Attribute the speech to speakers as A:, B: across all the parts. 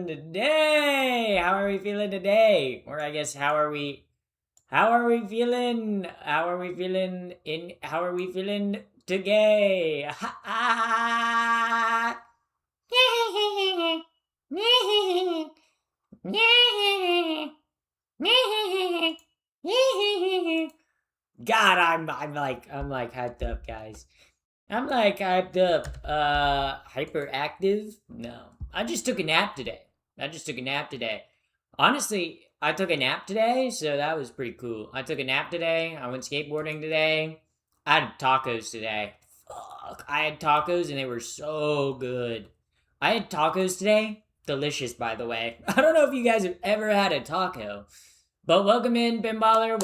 A: feeling today? How are we feeling today? Or I guess how are we feeling? How are we feeling today? God, I'm like hyped up, guys. I'm like hyped up. Hyperactive? No. I just took a nap today. Honestly, I took a nap today, so that was pretty cool. I took a nap today. I went skateboarding today. I had tacos today. Fuck. I had tacos and they were so good. I had tacos today. Delicious, by the way. I don't know if you guys have ever had a taco. But welcome in, Pinballer.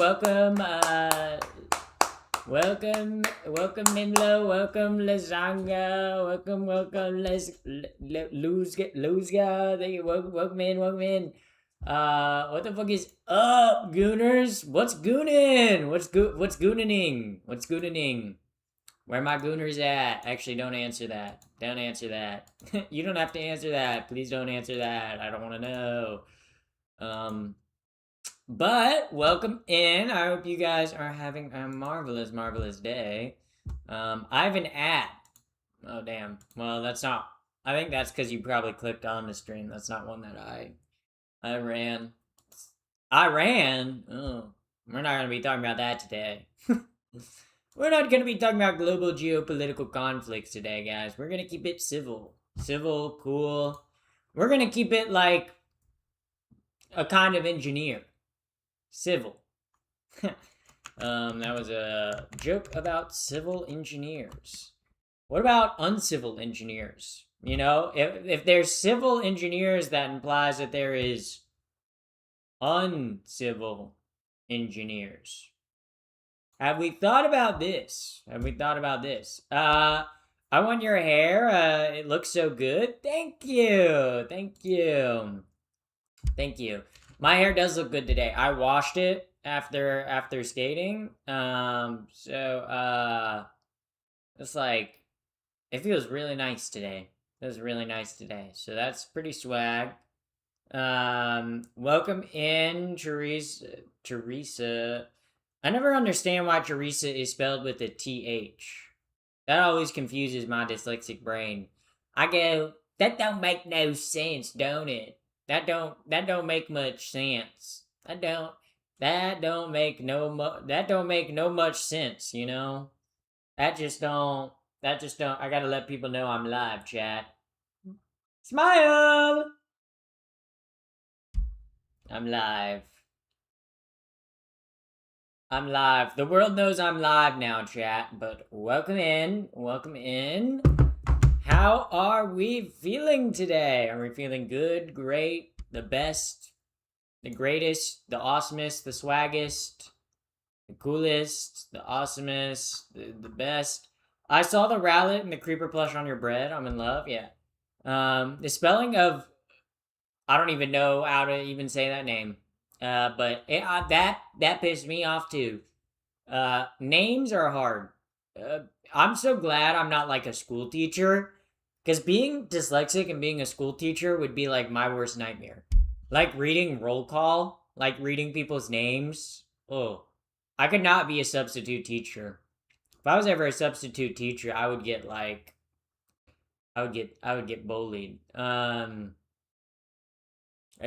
A: Welcome, welcome Minlo, welcome Lasanga, welcome Luzga, welcome in. What the fuck is up, Gooners? What's gooning? What's gooning? Where my Gooners at? Actually, don't answer that. You don't have to answer that. Please don't answer that. I don't want to know. But welcome in. I hope you guys are having a marvelous day. I have an ad. Oh damn. Well, that's not. I think that's because you probably clicked on the stream. That's not one that I ran. Oh, we're not gonna be talking about that today. We're not gonna be talking about global geopolitical conflicts today, guys. We're gonna keep it civil, cool. We're gonna keep it like a kind of engineer. Civil. That was a joke about civil engineers. What about uncivil engineers? You know, if there's civil engineers, that implies that there is uncivil engineers. Have we thought about this? I want your hair. It looks so good. Thank you. My hair does look good today. I washed it after skating. It's like it feels really nice today. So that's pretty swag. Welcome in, Teresa. I never understand why Teresa is spelled with a TH. That always confuses my dyslexic brain. I go, that don't make no sense, don't it? That don't make much sense. That don't make no much sense, you know? That just don't I gotta let people know I'm live, chat. Smile! I'm live. The world knows I'm live now, chat, but welcome in. How are we feeling today? Are we feeling good, great, the best, the greatest, the awesomest, the swaggest, the coolest, the awesomest, the best? I saw the Rowlet and the Creeper plush on your bread. I'm in love, yeah. The spelling of, I don't even know how to even say that name. But that pissed me off too. Names are hard. I'm so glad I'm not like a school teacher, because being dyslexic and being a school teacher would be like my worst nightmare. Like reading roll call, like reading people's names. Oh, I could not be a substitute teacher. If I was ever a substitute teacher, I would get like, I would get bullied. I'd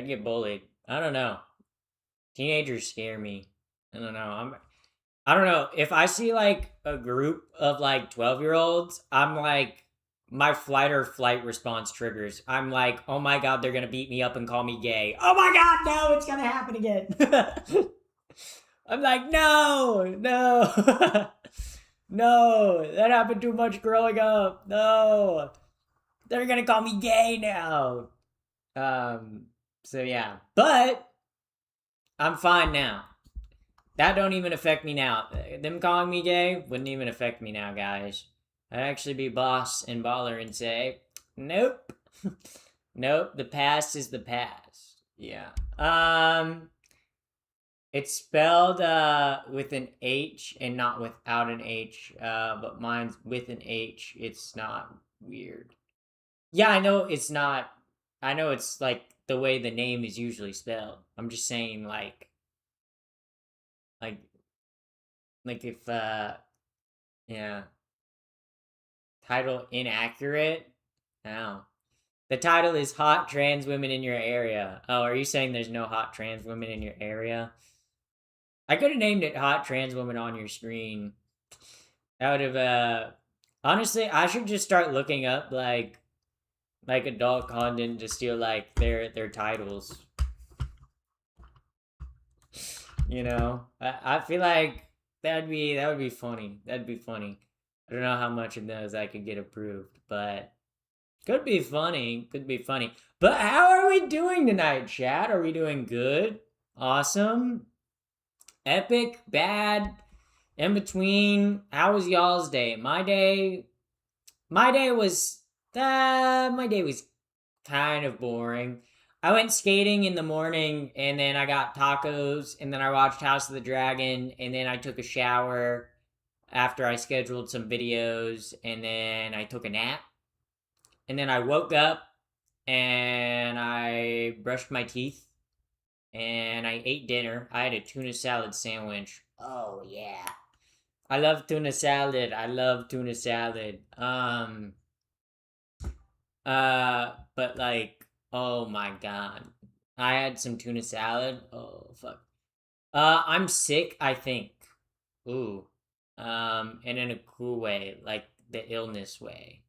A: get bullied. I don't know. Teenagers scare me. I don't know. If I see like a group of like 12-year-olds, I'm like, my flight or flight response triggers. I'm like, oh my god, they're gonna beat me up and call me gay. Oh my god, no, it's gonna happen again. I'm like, no. No, that happened too much growing up. No. They're gonna call me gay now. So yeah. But I'm fine now. That don't even affect me now. Them calling me gay wouldn't even affect me now, guys. I'd actually be boss and baller and say, nope. Nope, the past is the past. Yeah. It's spelled with an H and not without an H. But mine's with an H. It's not weird. Yeah, I know it's not. I know it's like the way the name is usually spelled. I'm just saying like like if yeah, title inaccurate. Oh. The title is Hot Trans Women in Your Area. Oh, are you saying there's no hot trans women in your area? I could have named it Hot Trans Woman on Your Screen. That would have honestly, I should just start looking up like adult content to steal like their titles. You know? I feel like that would be funny. That'd be funny. I don't know how much of those I could get approved, but could be funny. Could be funny. But how are we doing tonight, chat? Are we doing good? Awesome? Epic? Bad? In between? How was y'all's day? My day was my day was kind of boring. I went skating in the morning and then I got tacos and then I watched House of the Dragon and then I took a shower after I scheduled some videos and then I took a nap. And then I woke up and I brushed my teeth and I ate dinner. I had a tuna salad sandwich. Oh yeah. I love tuna salad. I love tuna salad. But like, oh my god. I had some tuna salad. Oh fuck. I'm sick, I think. Ooh. And in a cool way, like the illness way.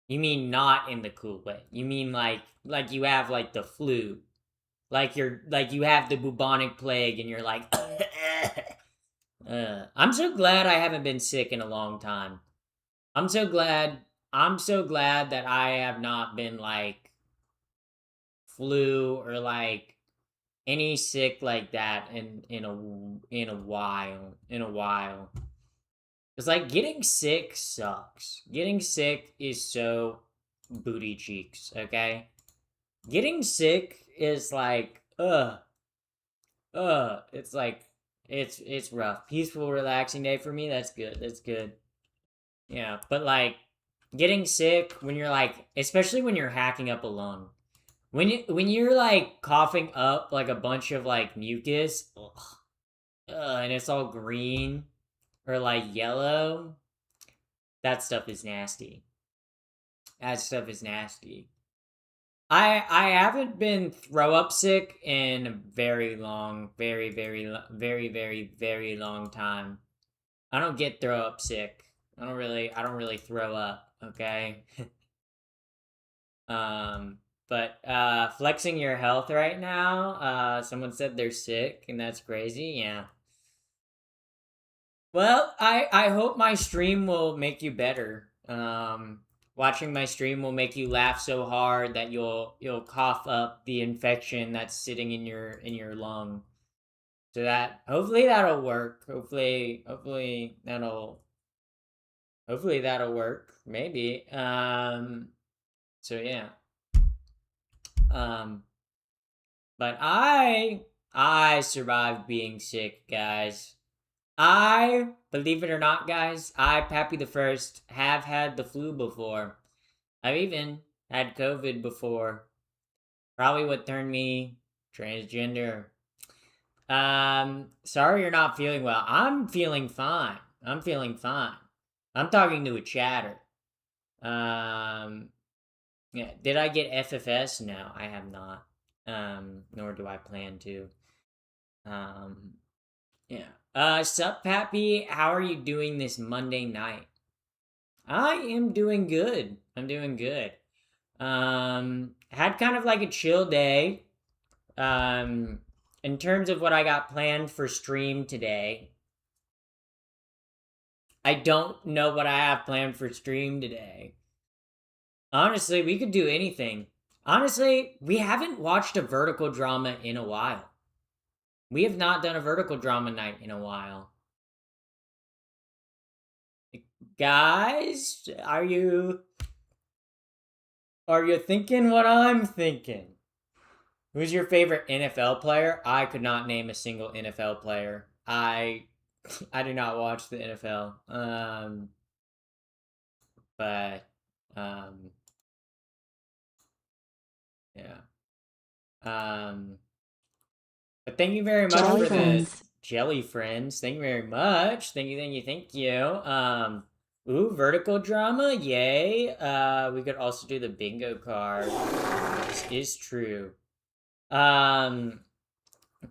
A: You mean not in the cool way. You mean like you have like the flu. Like you have the bubonic plague and you're like I'm so glad I haven't been sick in a long time. I'm so glad that I have not been like flu or like any sick like that in a while. It's like getting sick sucks. Getting sick is so booty cheeks, okay? Getting sick is like it's like it's rough. Peaceful, relaxing day for me. That's good. That's good. Yeah, but like getting sick when you're like, especially when you're hacking up a lung, when you're like coughing up like a bunch of like mucus, and it's all green or like yellow, that stuff is nasty. That stuff is nasty. I haven't been throw up sick in a very long, very long time. I don't get throw up sick. I don't really throw up, okay? um but flexing your health right now, someone said they're sick and that's crazy. Yeah. Well, I hope my stream will make you better. Watching my stream will make you laugh so hard that you'll cough up the infection that's sitting in your lung. So that hopefully that'll work. Hopefully that'll work. Maybe. So yeah. Um but I survived being sick, guys. I, believe it or not, guys, Pappy the First, have had the flu before. I've even had COVID before. Probably what turned me transgender. Sorry you're not feeling well. I'm feeling fine. I'm feeling fine. I'm talking to a chatter. Yeah. Did I get FFS? No, I have not. Nor do I plan to. Um, yeah. Sup, Pappy? How are you doing this Monday night? I am doing good. I'm doing good. Had kind of like a chill day. In terms of what I got planned for stream today, I don't know what I have planned for stream today. Honestly, we could do anything. Honestly, we haven't watched a vertical drama in a while. We have not done a vertical drama night in a while. Guys, are you thinking what I'm thinking? Who's your favorite NFL player? I could not name a single NFL player. I do not watch the NFL. But yeah. But thank you very much
B: Jelly
A: for
B: friends.
A: the jelly friends. Thank you very much. Thank you, thank you, thank you. Ooh, vertical drama, yay. We could also do the bingo card. This is true. Welcome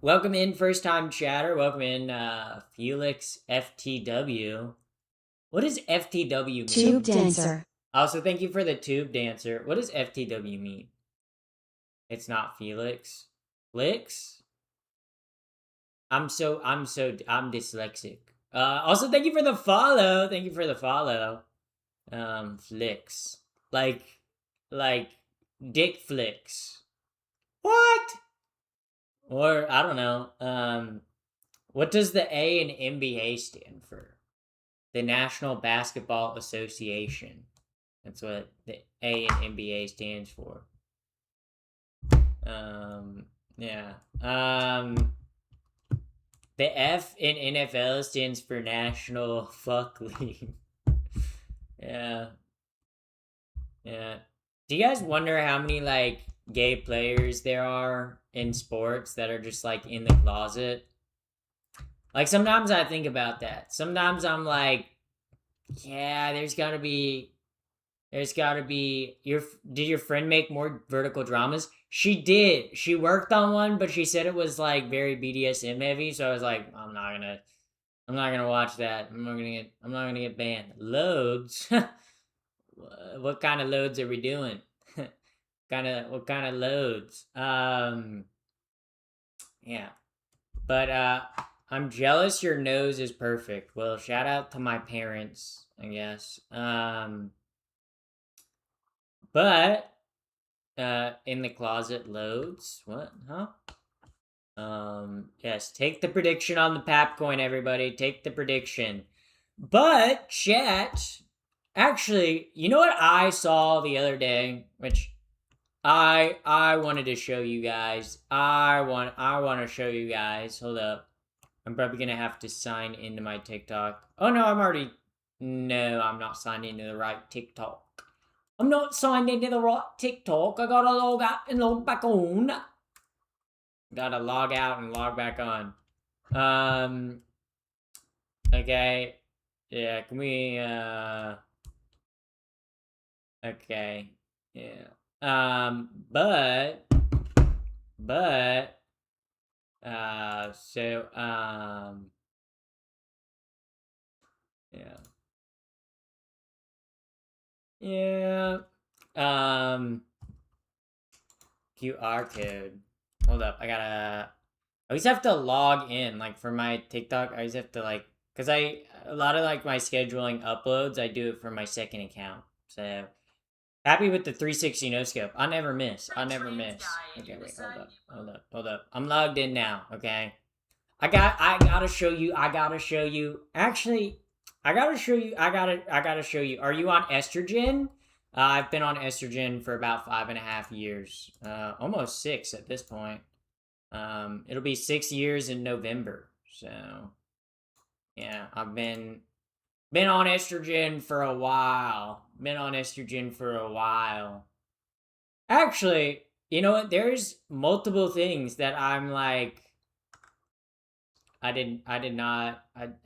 A: in, first time chatter. Welcome in, Felix FTW. What does FTW mean?
B: Tube dancer.
A: Also, thank you for the tube dancer. What does FTW mean? It's not Felix. Flix? I'm dyslexic. Also, thank you for the follow. Thank you for the follow. Flicks. Like dick flicks. What? Or, I don't know. What does the A in NBA stand for? The National Basketball Association. That's what the A in NBA stands for. Yeah. The F in NFL stands for National Fuck League. Yeah. Yeah. Do you guys wonder how many, like, gay players there are in sports that are just, like, in the closet? Like, sometimes I think about that. Sometimes I'm like, yeah, there's gotta be... Did your friend make more vertical dramas? She did. She worked on one, but she said it was, like, very BDSM heavy, so I was like, I'm not gonna watch that. I'm not gonna get banned. Loads? What kind of loads are we doing? What kind of loads? Yeah. But I'm jealous your nose is perfect. Well, shout out to my parents, I guess. But in the closet loads. What? Huh? Yes, take the prediction on the Papcoin, everybody. Take the prediction. But chat, actually, you know what I saw the other day, which I wanted to show you guys. I want to show you guys. Hold up. I'm probably gonna have to sign into my TikTok. Oh no, No, I'm not signed into the right TikTok. I'm not signed into the right TikTok. I gotta log out and log back on. Gotta log out and log back on. Okay. Yeah, can we, okay. Yeah. But, so, yeah. Yeah. QR code. Hold up, I always have to log in, like, for my TikTok, I always have to, like, because a lot of, like, my scheduling uploads, I do it from my second account, so, happy with the 360 no-scope. I'll never miss. Okay, wait, hold up. I'm logged in now, okay? I gotta show you, actually, I gotta show you, are you on estrogen? I've been on estrogen for about 5.5 years, almost 6 at this point. It'll be 6 years in November, so, yeah, I've been on estrogen for a while. Actually, you know what? There's multiple things that I'm like, I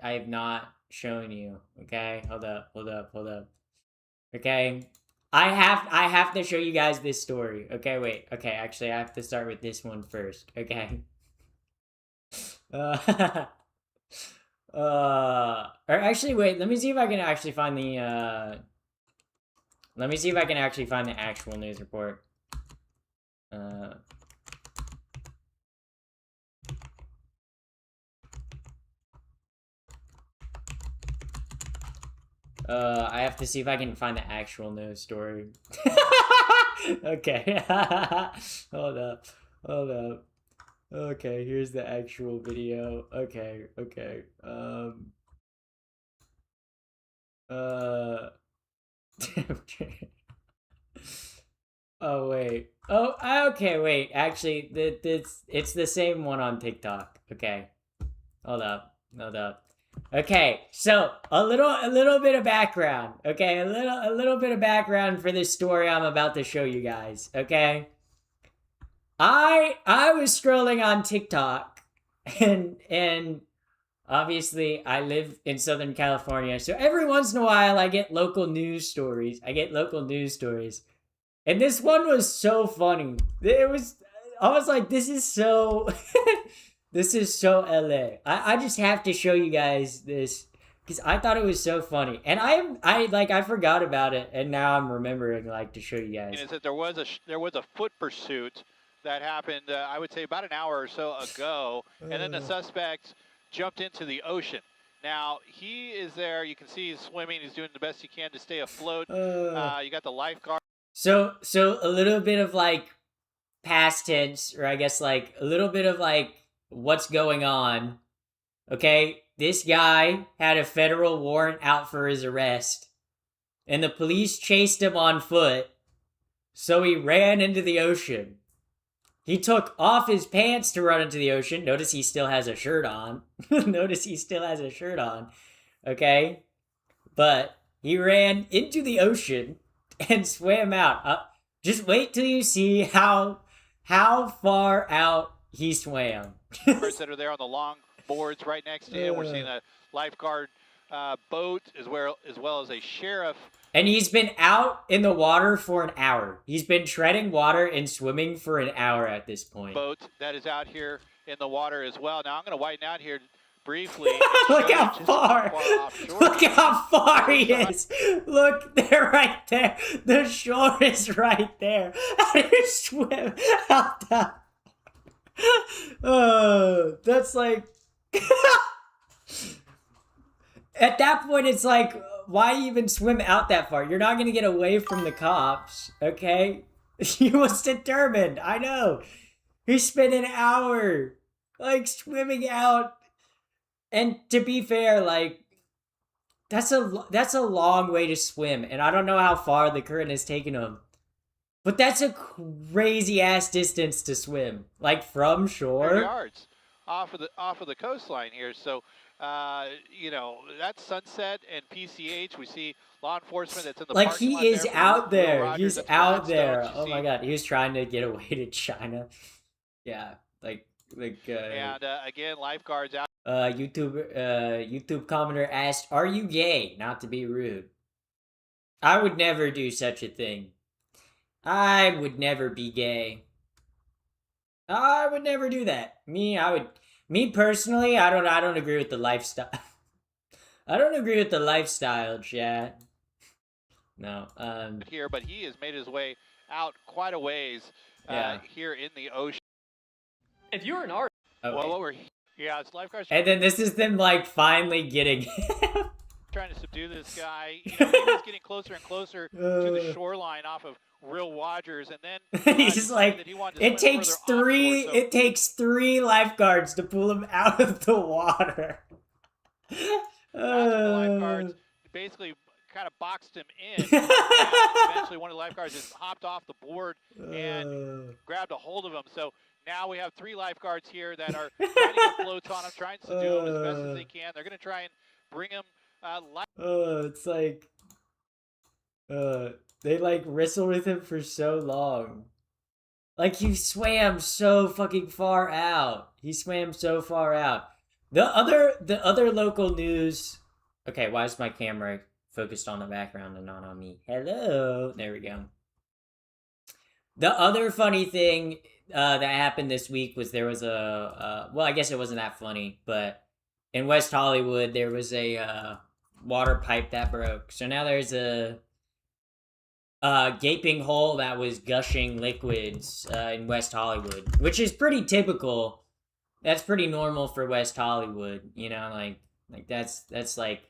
A: have not shown you. Okay, hold up. Okay, I have to show you guys this story. Okay, wait. Okay, actually, I have to start with this one first. Okay. Or actually, wait. Let me see if I can actually find the. Let me see if I can actually find the actual news report. I have to see if I can find the actual news story. Okay. Hold up. Okay, here's the actual video. Okay. Oh wait. Oh, okay, wait. Actually, it's the same one on TikTok. Okay. Hold up. Okay, so a little bit of background. Okay, a little bit of background for this story I'm about to show you guys. Okay. I was scrolling on TikTok, and obviously I live in Southern California, so every once in a while I get local news stories. And this one was so funny. I was like, this is so this is so LA. I just have to show you guys this because I thought it was so funny. And I forgot about it, and now I'm remembering like to show you guys.
B: Is that there was a foot pursuit that happened, I would say about an hour or so ago, and then the suspect jumped into the ocean. Now, he is there. You can see he's swimming. He's doing the best he can to stay afloat. You got the lifeguard.
A: So a little bit of like past tense, or I guess like a little bit of like what's going on. Okay, this guy had a federal warrant out for his arrest, and the police chased him on foot, so he ran into the ocean. He took off his pants to run into the ocean. Notice he still has a shirt on. Okay? But he ran into the ocean and swam out. Just wait till you see how far out he swam.
B: Birds that are there on the long boards right next to him. We're seeing a lifeguard boat as well as a sheriff.
A: And he's been out in the water for an hour. He's been treading water and swimming for an hour at this point.
B: Boat that is out here in the water as well. Now I'm going to widen out here briefly.
A: Look how far. Look how far he is. Look, they're right there. The shore is right there. How do you swim out that? That's like... At that point, it's like, why even swim out that far? You're not going to get away from the cops, okay? He was determined. I know. He spent an hour, like, swimming out. And to be fair, like, that's a long way to swim. And I don't know how far the current has taken him. But that's a crazy-ass distance to swim. Like, from shore.
B: Yards off of the coastline here, so... you know, that's Sunset and PCH. We see law enforcement that's in the
A: like
B: parking lot
A: he is
B: there
A: out there.
B: Rogers,
A: He's out there. Oh
B: see.
A: My God, he was trying to get away to China. Yeah, like.
B: And again, lifeguards out.
A: YouTube commenter asked, "Are you gay?" Not to be rude. I would never do such a thing. I would never be gay. I would never do that. Me personally, I don't agree with the lifestyle. I don't agree with the lifestyle, chat. No.
B: Here, but he has made his way out quite a ways here in the ocean.
C: If you're an artist,
A: okay.
B: Well, it's lifeguards.
A: And then this is them like finally getting him.
B: Trying to subdue this guy. You know, he was getting closer and closer to the shoreline off of Real Rogers, and then
A: he's like, it takes three. It takes 3 lifeguards to pull him out of the water.
B: The lifeguards basically kind of boxed him in. Eventually, one of the lifeguards just hopped off the board and grabbed a hold of him. So now we have 3 lifeguards here that are trying to get floats on him, trying to do him as best as they can. They're going to try and bring him.
A: It's like, they like wrestled with him for so long. Like he swam so fucking far out. The other local news. Okay, why is my camera focused on the background and not on me? Hello, there we go. The other funny thing that happened this week was there was a well, I guess it wasn't that funny, but in West Hollywood there was a water pipe that broke. So now there's a gaping hole that was gushing liquids in West Hollywood, which is pretty typical. That's pretty normal for West Hollywood, you know, like that's like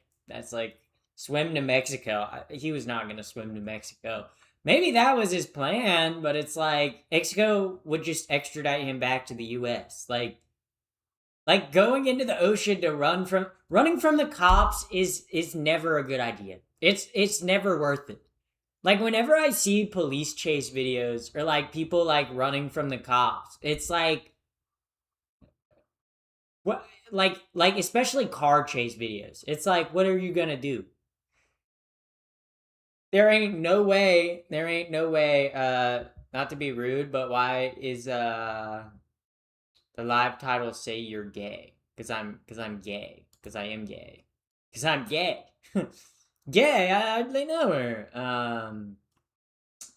A: swim to Mexico. He was not gonna swim to Mexico. Maybe that was his plan, but it's like Mexico would just extradite him back to the U.S. Like going into the ocean to running from the cops is never a good idea. It's never worth it. Like whenever I see police chase videos or like people like running from the cops, it's like what like especially car chase videos. It's like, what are you gonna do? There ain't no way not to be rude, but why is the live title say you're gay? Cause I'm gay. Cause I am gay. Cause I'm gay. Gay, I hardly know her.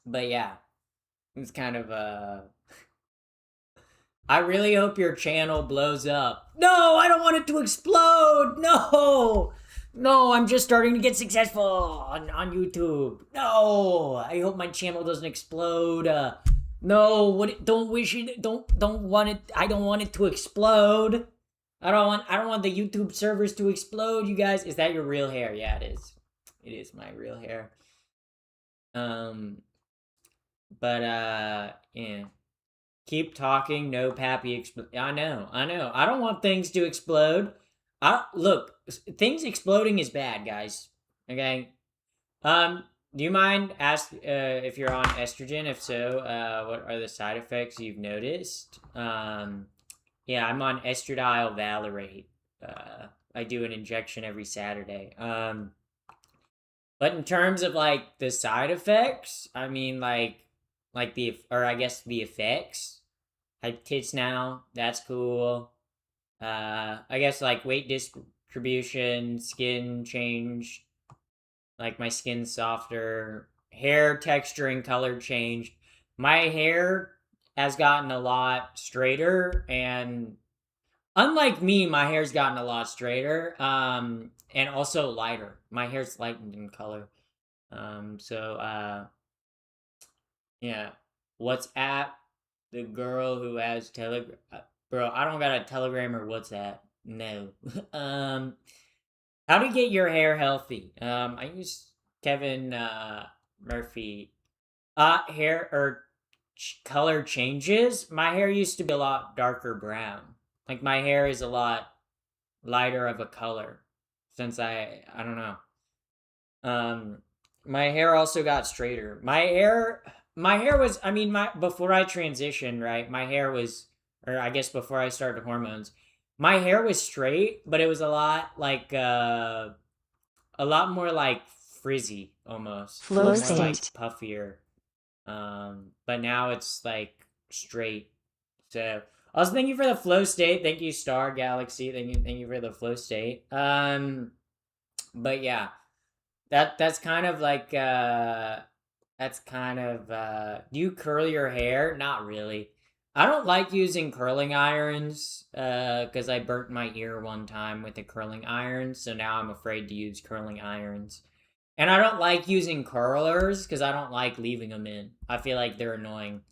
A: But yeah, it's kind of I really hope your channel blows up. No, I don't want it to explode. No, I'm just starting to get successful on YouTube. No, I hope my channel doesn't explode. No, don't wish it. Don't want it. I don't want it to explode. I don't want the YouTube servers to explode. You guys, is that your real hair? Yeah, it is. It is my real hair. But yeah. Keep talking, no Pappy I know. I don't want things to explode. Look, things exploding is bad, guys. Okay? Do you mind if you're on estrogen? If so, what are the side effects you've noticed? Yeah, I'm on estradiol valerate. I do an injection every Saturday. But in terms of like the side effects, I mean I guess the effects. I have tits now. That's cool. I guess like weight distribution, skin change, like my skin's softer, hair texture and color changed. My hair has gotten a lot straighter, and unlike me, my hair's gotten a lot straighter. And also lighter. My hair's lightened in color. Yeah. WhatsApp, the girl who has Telegram. Bro, I don't got a Telegram or WhatsApp. No. How to get your hair healthy? I use Kevin Murphy. Hair or color changes. My hair used to be a lot darker brown. Like my hair is a lot lighter of a color since I don't know. My hair also got straighter. My hair was, I mean, before I transitioned, right? My hair was, or I guess before I started hormones, my hair was straight, but it was a lot like a lot more like frizzy almost.
D: Flow
A: more like
D: state.
A: puffier. But now it's like straight. So also thank you for the flow state. Thank you, Star Galaxy. Thank you for the flow state. But yeah. That's kind of like do you curl your hair? Not really. I don't like using curling irons because I burnt my ear one time with a curling iron, so now I'm afraid to use curling irons. And I don't like using curlers because I don't like leaving them in. I feel like they're annoying.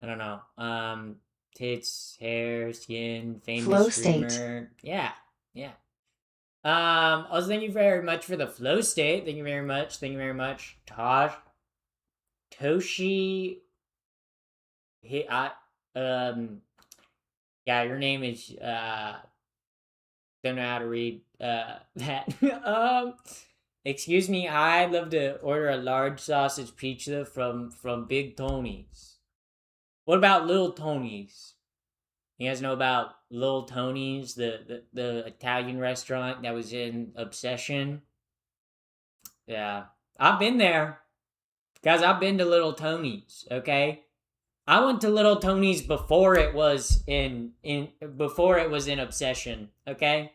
A: I don't know. Tits, hair, skin, famous
D: Flow
A: streamer.
D: state.
A: Yeah. Also, thank you very much for the flow state. Thank you very much. Toshi. Yeah, your name is don't know how to read that. Excuse me, I'd love to order a large sausage pizza from Big Tony's. What about Little Tony's? You guys know about Little Tony's, the Italian restaurant that was in Obsession? Yeah. I've been there. Guys, I've been to Little Tony's, okay? I went to Little Tony's before it was in Obsession, okay?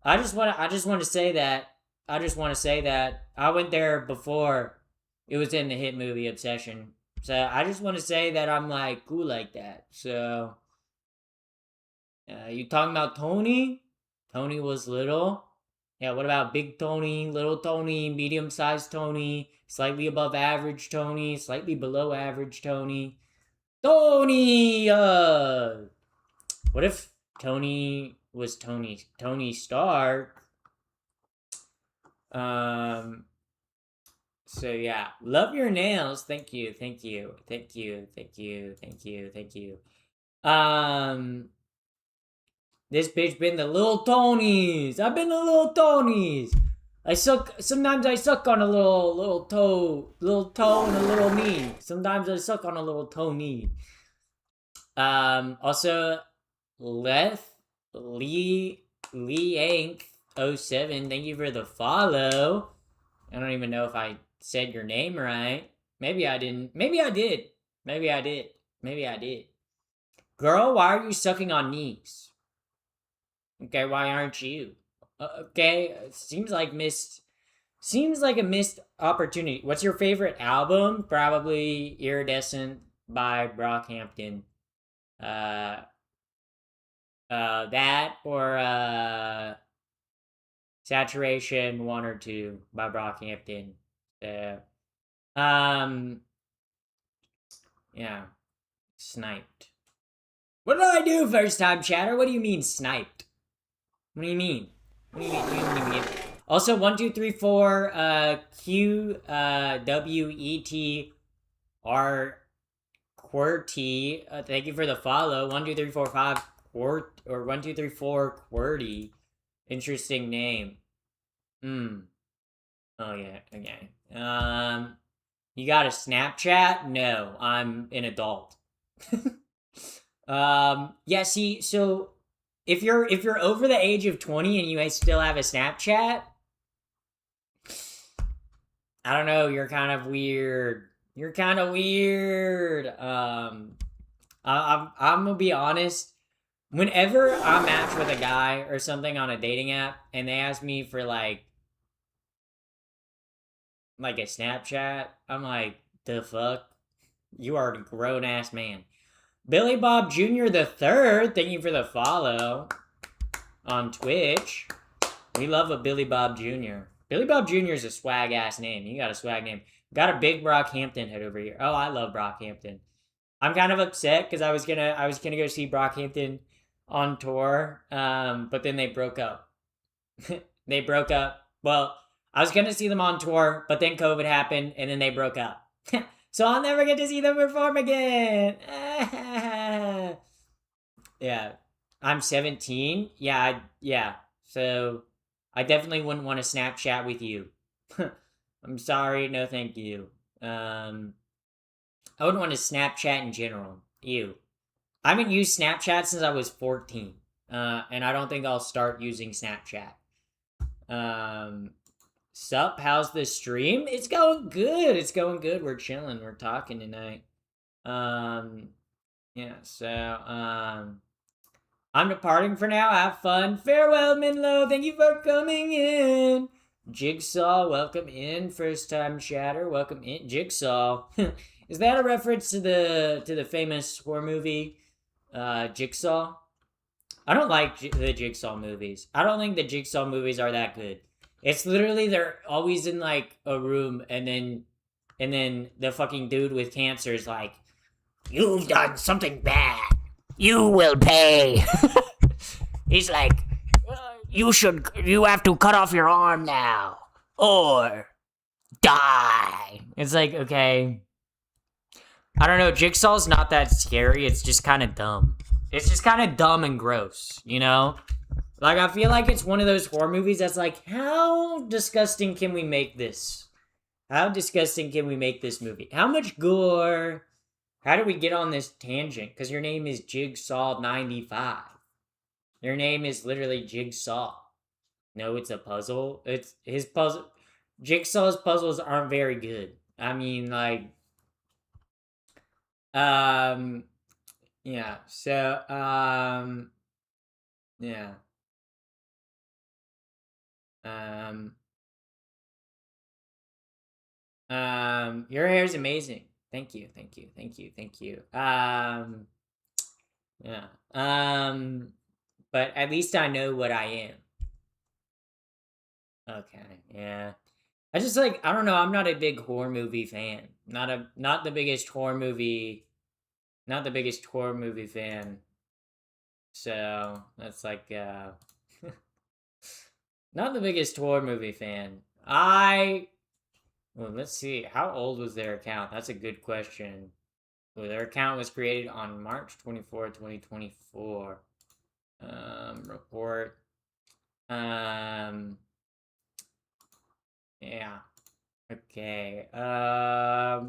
A: I just want to say that I went there before it was in the hit movie Obsession. So I just want to say that I'm like cool like that. So you talking about Tony? Tony was little. Yeah, what about Big Tony, Little Tony, medium-sized Tony, slightly above average Tony, slightly below average Tony? Tony! What if Tony was Tony Stark? So yeah, love your nails. Thank you. This bitch been to Little Tony's. I've been to Little Tony's. Sometimes I suck on a little toe and a little knee. Sometimes I suck on a little toe knee. Also, Lee Ank 07. Thank you for the follow. I don't even know if I said your name right. Maybe I didn't. Maybe I did. Maybe I did. Maybe I did. Girl, why are you sucking on knees? Okay, why aren't you? Okay, seems like a missed opportunity. What's your favorite album? Probably Iridescent by Brockhampton. Uh, that or Saturation 1 or 2 by Brockhampton. Um, yeah, sniped. What did I do first time, chatter? What do you mean sniped? What do you mean? What do you mean? What do you mean? Also, 1, 2, 3, 4, Q, W, E, T, R, QWERTY. Thank you for the follow. 1, 2, 3, 4, 5, Quert, or 1, 2, 3, 4, QWERTY. Interesting name. Oh, yeah, okay. You got a Snapchat? No, I'm an adult. Yeah, see, so if you're over the age of 20 and you still have a Snapchat, I don't know, you're kind of weird. You're kind of weird. I'm gonna be honest. Whenever I match with a guy or something on a dating app and they ask me for like a Snapchat, I'm like, the fuck? You are a grown ass man. Billy Bob Jr. the Third, thank you for the follow on Twitch. We love a Billy Bob Jr. Billy Bob Jr. is a swag ass name. You got a swag name. Got a big Brockhampton head over here. Oh, I love Brockhampton. I'm kind of upset because I was gonna go see Brockhampton on tour, but then they broke up. They broke up. Well, I was gonna see them on tour, but then COVID happened, and then they broke up. So I'll never get to see them perform again. Yeah, I'm 17. Yeah. So I definitely wouldn't want to Snapchat with you. I'm sorry, no thank you. I wouldn't want to Snapchat in general. Ew. I haven't used Snapchat since I was 14. And I don't think I'll start using Snapchat. Sup, how's the stream? It's going good. It's going good. We're chilling. We're talking tonight. Yeah, so, I'm departing for now. Have fun. Farewell, Minlo. Thank you for coming in. Jigsaw, welcome in. First time chatter, welcome in. Jigsaw. Is that a reference to the famous horror movie, Jigsaw? I don't like the Jigsaw movies. I don't think the Jigsaw movies are that good. It's literally they're always in like a room, and then the fucking dude with cancer is like, "You've done something bad. You will pay." He's like, you have to cut off your arm now, or die. It's like, okay. I don't know, Jigsaw's not that scary, it's just kind of dumb. It's just kind of dumb and gross, you know? Like, I feel like it's one of those horror movies that's like, how disgusting can we make this? How disgusting can we make this movie? How much gore? How do we get on this tangent? Because your name is Jigsaw95. Your name is literally Jigsaw. No, it's a puzzle. It's his puzzle. Jigsaw's puzzles aren't very good. I mean, like, yeah. So, yeah. Your hair is amazing. Thank you. Yeah. But at least I know what I am. Okay, yeah. I just like, I don't know, I'm not a big horror movie fan. Not the biggest horror movie fan. So, that's like, not the biggest horror movie fan. Well, let's see, how old was their account? That's a good question. Well, their account was created on March 24, 2024. Report. Yeah. Okay. Yeah.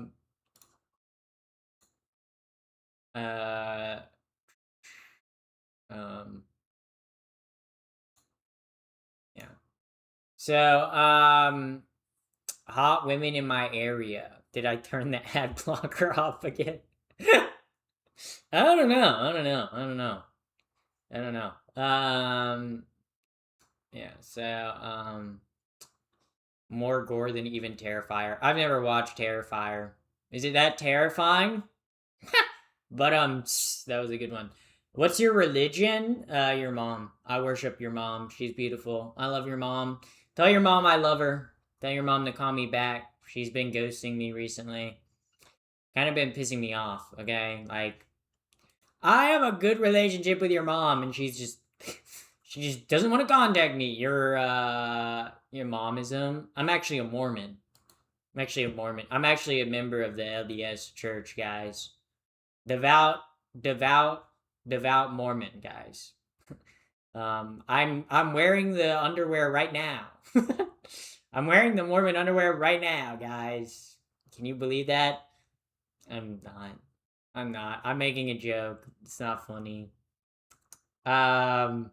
A: So, hot women in my area. Did I turn the ad blocker off again? I don't know. Yeah, so, more gore than even Terrifier. I've never watched Terrifier. Is it that terrifying? But, that was a good one. What's your religion? Your mom. I worship your mom. She's beautiful. I love your mom. Tell your mom I love her. Tell your mom to call me back. She's been ghosting me recently. Kind of been pissing me off, okay? Like, I have a good relationship with your mom, and she just doesn't want to contact me. Your momism. I'm actually a Mormon. I'm actually a member of the LDS church, guys. Devout Mormon, guys. I'm wearing the underwear right now. I'm wearing the Mormon underwear right now, guys. Can you believe that? I'm not. I'm making a joke. It's not funny. Yeah.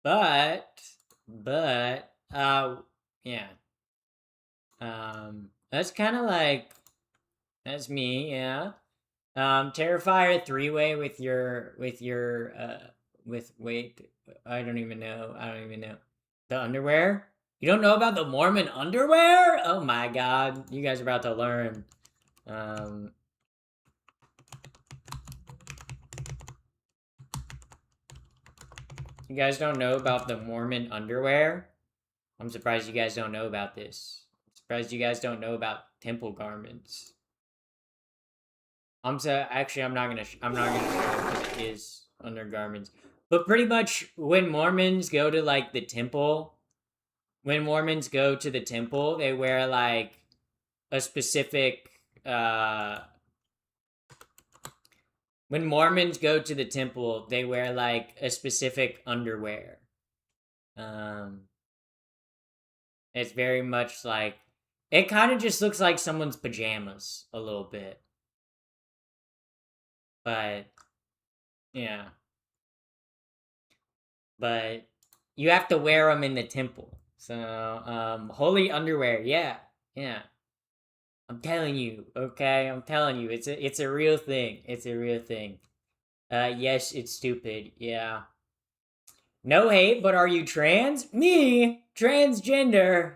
A: But yeah. That's kind of like, that's me, yeah. Terrifier 3-way with wait, I don't even know. The underwear? You don't know about the Mormon underwear? Oh my god, you guys are about to learn. You guys don't know about the Mormon underwear? I'm surprised you guys don't know about this. I'm surprised you guys don't know about temple garments. Actually, I'm not gonna show it because it is undergarments. But pretty much when Mormons go to like the temple, they wear like a specific when Mormons go to the temple, they wear like a specific underwear. It's very much like, it kind of just looks like someone's pajamas a little bit. But yeah. But you have to wear them in the temple. So, holy underwear, yeah. I'm telling you, okay? It's a real thing. Yes, it's stupid, yeah. No hate, but are you trans? Me? Transgender?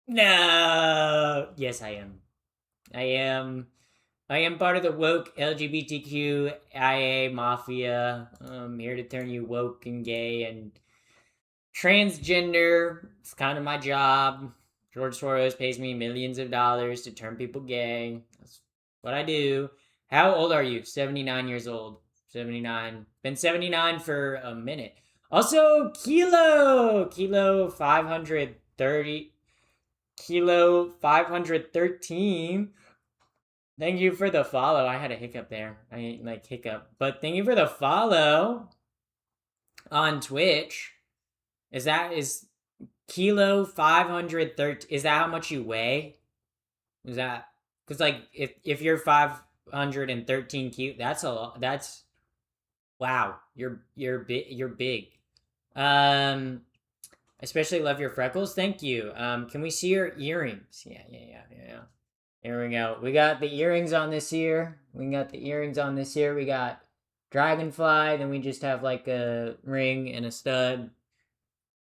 A: No! Yes, I am. I am part of the woke LGBTQIA mafia. I'm here to turn you woke and gay and transgender. It's kind of my job. George Soros pays me millions of dollars to turn people gay. That's what I do. How old are you? 79 years old. 79. Been 79 for a minute. Also, Kilo 530. Kilo 513. Thank you for the follow. I had a hiccup there. But thank you for the follow on Twitch. Is Kilo 513? Is that how much you weigh? Is that, because like if you're 513 cute, that's a lot. That's, wow. You're big. Especially love your freckles. Thank you. Can we see your earrings? Yeah. Here we go. We got the earrings on this here. We got dragonfly. Then we just have like a ring and a stud.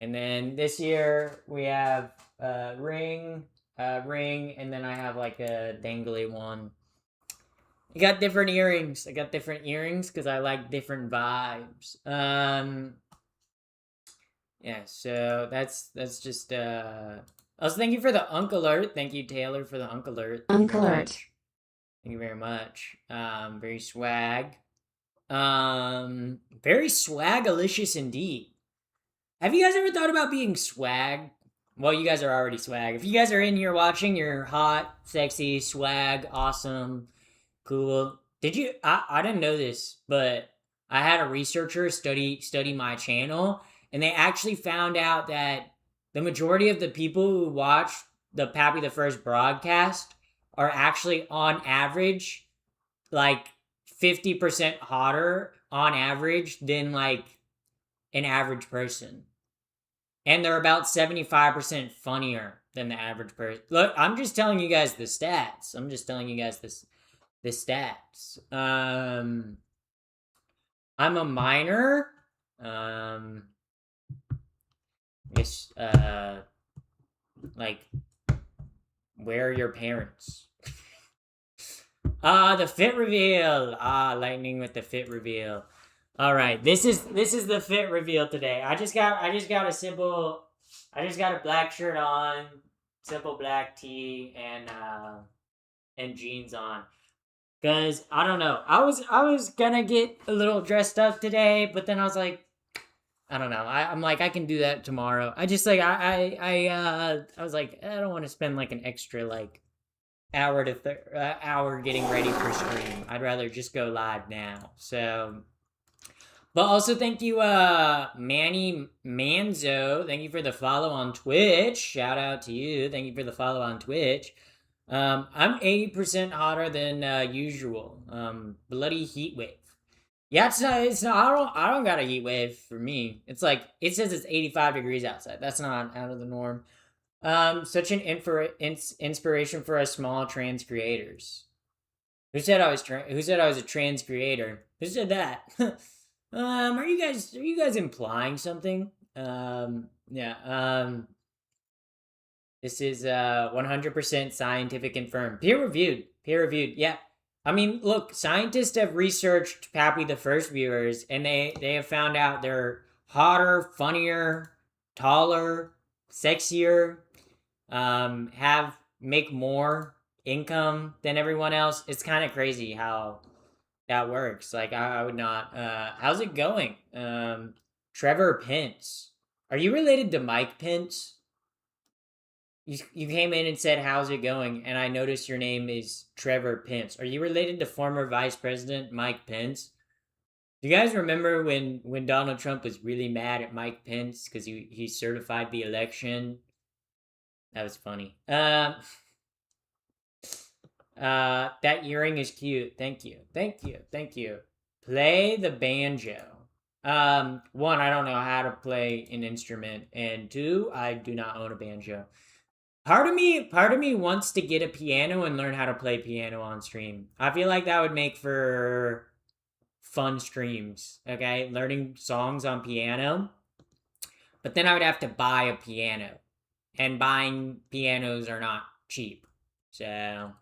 A: And then this year we have ring, and then I have like a dangly one. I got different earrings. Because I like different vibes. Yeah, so that's just also, thank you for the Unk Alert. Thank you, Taylor, for the Unk Alert. Thank you very much. Very swag. Very swagalicious indeed. Have you guys ever thought about being swag? Well, you guys are already swag. If you guys are in here watching, you're hot, sexy, swag, awesome, cool. I didn't know this, but I had a researcher study my channel, and they actually found out that the majority of the people who watch the Pappy the First broadcast are actually, on average, like 50% hotter on average than like an average person. And they're about 75% funnier than the average person. Look, I'm just telling you guys the stats. I'm just telling you guys the stats. I'm a minor. Yes. Like, where are your parents? The fit reveal. Lightning with the fit reveal. All right, this is the fit reveal today. I just got a black shirt on, simple black tee, and jeans on. Cause I don't know, I was gonna get a little dressed up today, but then I was like, I don't know. I'm like, I can do that tomorrow. I just like I was like, I don't want to spend like an extra like hour to hour getting ready for stream. I'd rather just go live now. So. But also thank you, Manny Manzo. Thank you for the follow on Twitch. Shout out to you. Thank you for the follow on Twitch. I'm 80% hotter than usual. Bloody heat wave. Yeah, it's not. I don't got a heat wave for me. It's like it says it's 85 degrees outside. That's not out of the norm. Such an inspiration for us small trans creators. Who said I was a trans creator? Who said that? Are you guys implying something? Yeah. This is 100% scientific confirmed. Peer reviewed. Yeah. I mean, look, scientists have researched Pappy the First viewers, and they have found out they're hotter, funnier, taller, sexier, make more income than everyone else. It's kind of crazy how that works. Like, I would not. How's it going? Trevor Pence. Are you related to Mike Pence? You came in and said, how's it going? And I noticed your name is Trevor Pence. Are you related to former Vice President Mike Pence? Do you guys remember when Donald Trump was really mad at Mike Pence because he certified the election? That was funny. That earring is cute. Thank you. Play the banjo. One, I don't know how to play an instrument, and two, I do not own a banjo. Part of me wants to get a piano and learn how to play piano on stream. I feel like that would make for fun streams, okay? Learning songs on piano. But then I would have to buy a piano. And buying pianos are not cheap. So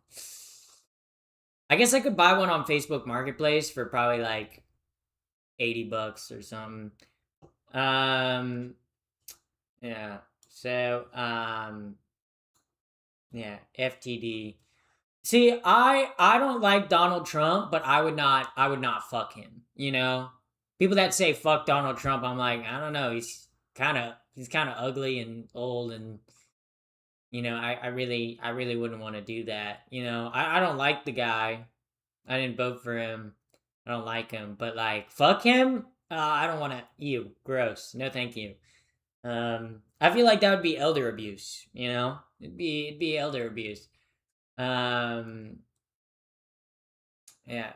A: I guess I could buy one on Facebook Marketplace for probably like $80 or something. Yeah. So yeah, FTD. See, I don't like Donald Trump, but I would not fuck him, you know? People that say fuck Donald Trump, I'm like, I don't know, he's kind of ugly and old, and you know, I really wouldn't want to do that. You know, I don't like the guy. I didn't vote for him. I don't like him, but like fuck him? I don't want to. Ew, gross. No, thank you. I feel like that would be elder abuse, you know? It'd be elder abuse. Yeah. Yeah.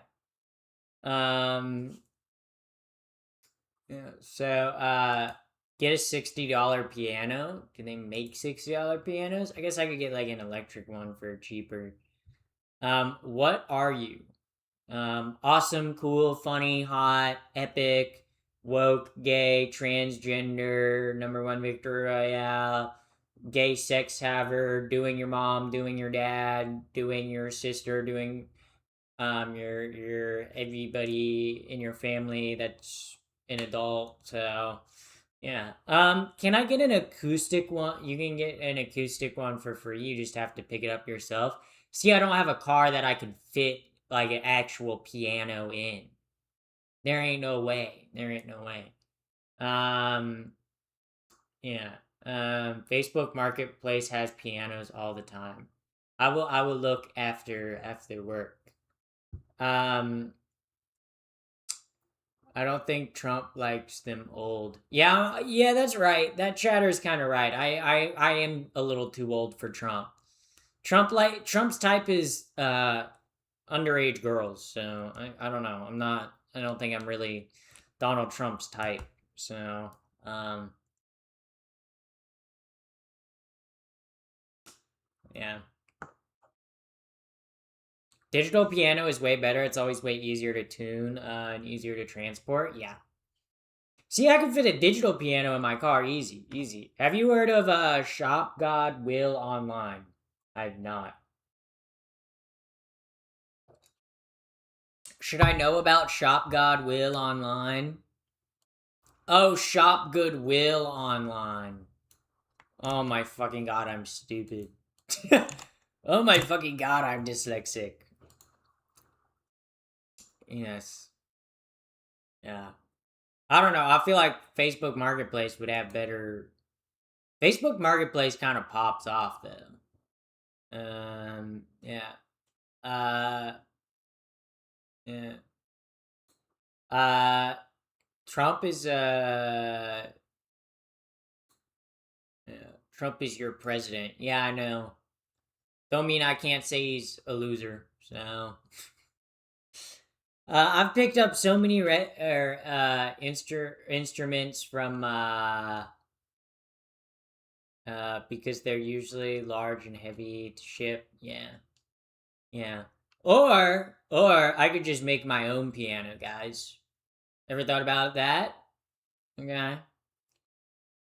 A: So, get a $60 piano. Do they make $60 pianos? I guess I could get like an electric one for cheaper. What are you? Awesome, cool, funny, hot, epic, woke, gay, transgender, #1 victory royale, gay sex haver, doing your mom, doing your dad, doing your sister, doing your everybody in your family that's an adult. So yeah. Can I get an acoustic one? You can get an acoustic one for free. You just have to pick it up yourself. See, I don't have a car that I can fit like an actual piano in. There ain't no way. Yeah. Facebook Marketplace has pianos all the time. I will look after work. I don't think Trump likes them old. Yeah, that's right. That chatter's kind of right. I am a little too old for Trump. Trump's type is underage girls, so I don't know. I don't think I'm really Donald Trump's type. So Yeah. Digital piano is way better. It's always way easier to tune and easier to transport. Yeah. See, I can fit a digital piano in my car. Easy, easy. Have you heard of Shop God Will Online? I've not. Should I know about Shop God Will Online? Oh, Shop Goodwill Online. Oh my fucking god, I'm stupid. Oh my fucking god, I'm dyslexic. Yes. Yeah. I don't know. I feel like Facebook Marketplace would have better. Facebook Marketplace kind of pops off though. Yeah. Yeah. Trump is yeah. Trump is your president. Yeah, I know. Don't mean I can't say he's a loser. So I've picked up so many instruments from because they're usually large and heavy to ship. Yeah. Yeah. Or I could just make my own piano, guys. Ever thought about that? Okay.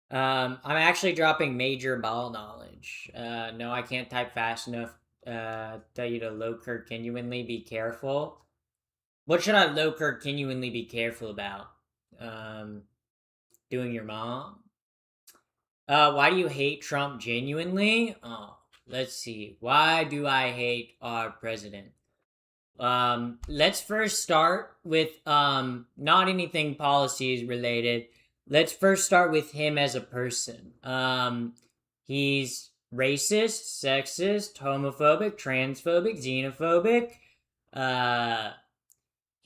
A: I'm actually dropping major ball knowledge. No, I can't type fast enough. Tell you to low continually be careful. What should I low continually be careful about? Doing your mom. Why do you hate Trump genuinely? Oh, let's see. Why do I hate our president? Let's first start with not anything policies related. Let's first start with him as a person. He's racist, sexist, homophobic, transphobic, xenophobic.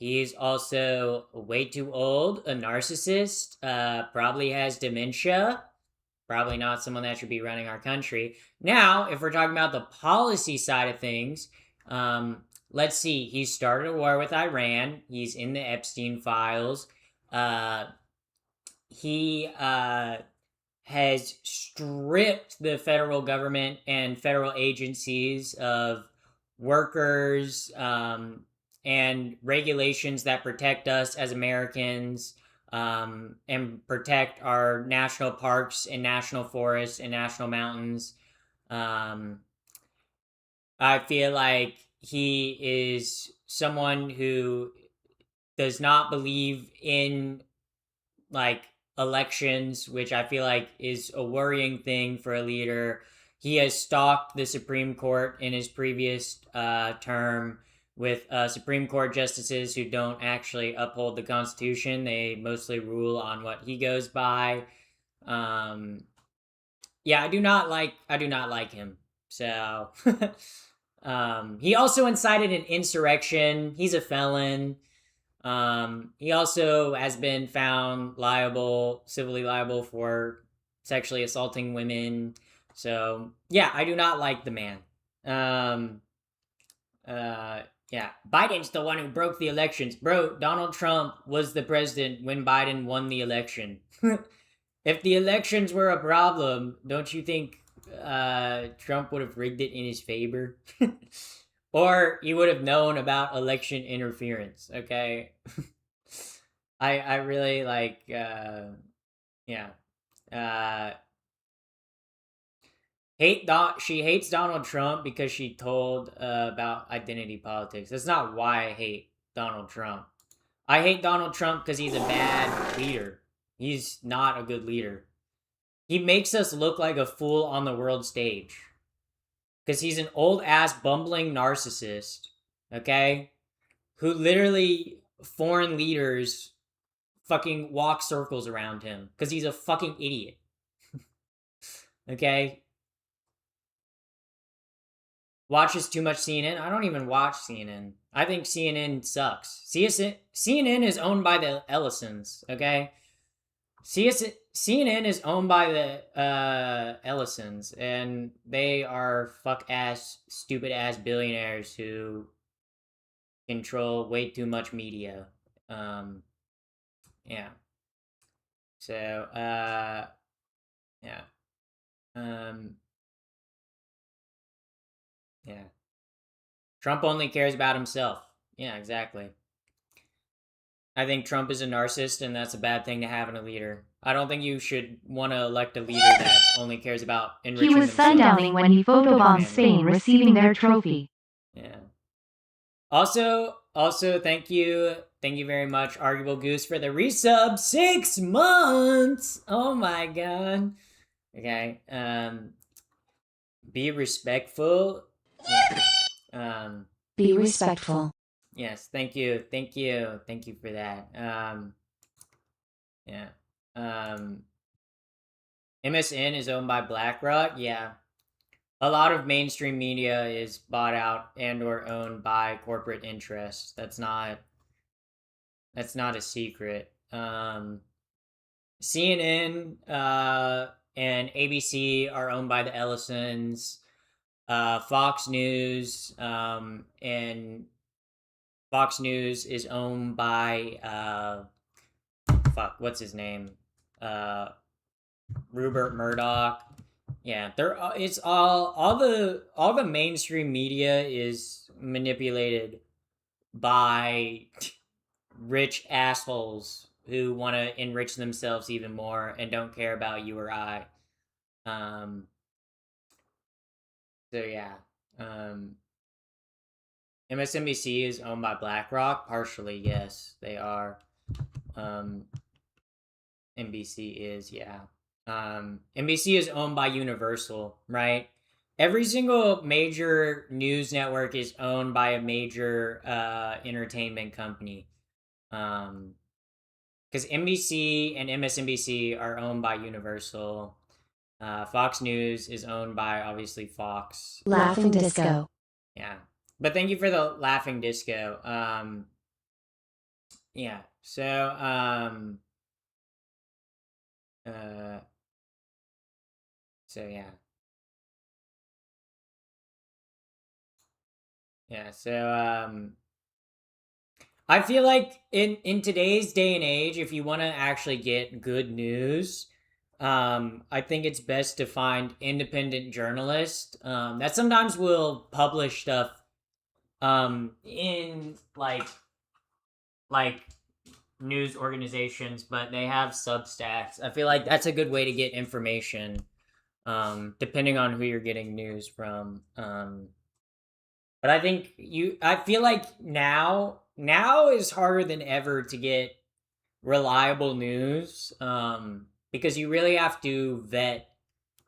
A: He's also way too old, a narcissist, probably has dementia, probably not someone that should be running our country. Now, if we're talking about the policy side of things, let's see. He started a war with Iran. He's in the Epstein files. He has stripped the federal government and federal agencies of workers and regulations that protect us as Americans and protect our national parks and national forests and national mountains. I feel like he is someone who does not believe in like elections, which I feel like is a worrying thing for a leader. He has stalked the Supreme Court in his previous term with Supreme Court justices who don't actually uphold the Constitution. They mostly rule on what he goes by. Yeah, I do not like him. So he also incited an insurrection. He's a felon. He also has been found civilly liable for sexually assaulting women. So yeah, I do not like the man. Yeah, Biden's the one who broke the elections. Bro, Donald Trump was the president when Biden won the election. If the elections were a problem, don't you think Trump would have rigged it in his favor? Or he would have known about election interference, okay? I really like yeah. She hates Donald Trump because she told about identity politics. That's not why I hate Donald Trump. I hate Donald Trump because he's a bad leader. He's not a good leader. He makes us look like a fool on the world stage. Because he's an old ass bumbling narcissist, okay? Who literally, foreign leaders fucking walk circles around him. Because he's a fucking idiot. Okay? Watches too much CNN. I don't even watch CNN. I think CNN sucks. CNN is owned by the Ellisons, okay? CNN is owned by the Ellisons, and they are fuck-ass, stupid-ass billionaires who control way too much media. Yeah. So, yeah. Yeah. Trump only cares about himself. Yeah, exactly. I think Trump is a narcissist, and that's a bad thing to have in a leader. I don't think you should want to elect a leader that only cares about enriching
D: He was
A: themselves.
D: sundowning when he photobombed Spain receiving their trophy.
A: Yeah. Also, thank you very much, Arguable Goose, for the resub. 6 months. Oh my god. Okay. Be respectful. Yeah.
D: Be respectful.
A: Yes. Thank you for that. Yeah. MSN is owned by BlackRock. Yeah. A lot of mainstream media is bought out and or owned by corporate interests. That's not a secret. CNN and ABC are owned by the Ellisons. Fox News and Fox News is owned by what's his name? Rupert Murdoch. Yeah, it's all the mainstream media is manipulated by rich assholes who want to enrich themselves even more and don't care about you or I. So yeah. MSNBC is owned by BlackRock. Partially, yes, they are. NBC is, yeah. NBC is owned by Universal, right? Every single major news network is owned by a major entertainment company. Because NBC and MSNBC are owned by Universal. Fox News is owned by, obviously, Fox.
D: Laughing Disco.
A: Yeah. But thank you for the Laughing Disco. Yeah. So, yeah. Yeah, so, I feel like in today's day and age, if you want to actually get good news, I think it's best to find independent journalists that sometimes will publish stuff in like news organizations, but they have Substacks. I feel like that's a good way to get information, depending on who you're getting news from. But I feel like now is harder than ever to get reliable news, because you really have to vet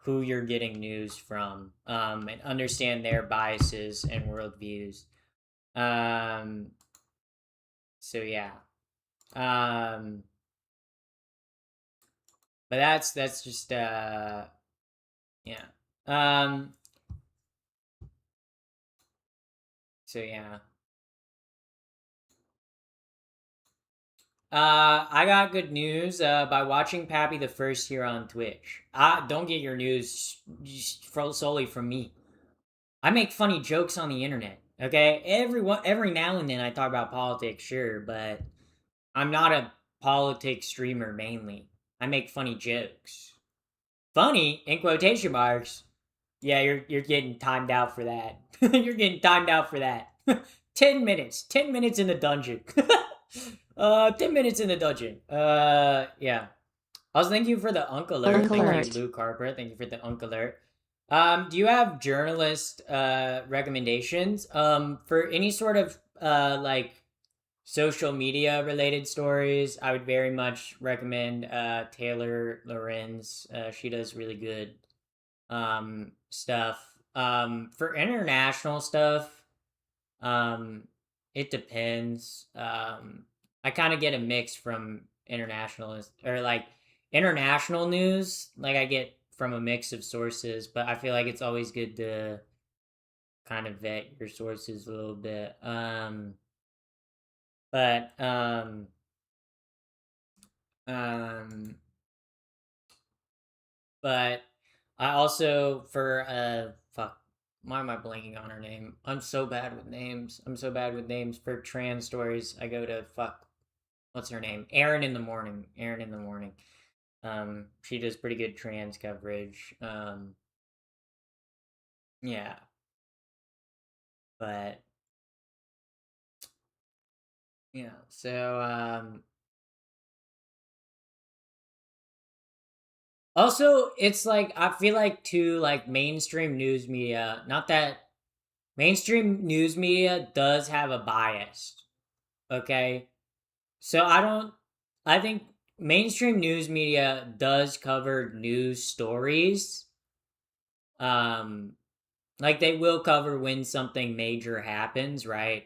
A: who you're getting news from, and understand their biases and worldviews. So yeah. But that's just yeah. So yeah. I got good news by watching Pappy the First here on Twitch. Don't get your news solely from me. I make funny jokes on the internet. Okay, every now and then I talk about politics, sure, but I'm not a politics streamer mainly. I make funny jokes. Funny in quotation marks. Yeah, you're getting timed out for that. You're getting timed out for that. 10 minutes. 10 minutes in the dungeon. 10 minutes in the dungeon. Yeah. Also, thank you for the Unk Alert. Thank you, Luke Harper. Thank you for the Unk Alert. Do you have journalist recommendations? For any sort of like social media related stories, I would very much recommend Taylor Lorenz. She does really good stuff. For international stuff, it depends. I kind of get a mix from international news. Like I get from a mix of sources, but I feel like it's always good to kind of vet your sources a little bit. But I also why am I blanking on her name? I'm so bad with names. For trans stories, I go to what's her name? Erin in the Morning. She does pretty good trans coverage. Yeah. But yeah, so also it's like I feel like too like mainstream news media, not that mainstream news media does have a bias. Okay? So I think mainstream news media does cover news stories. Um like they will cover when something major happens, right?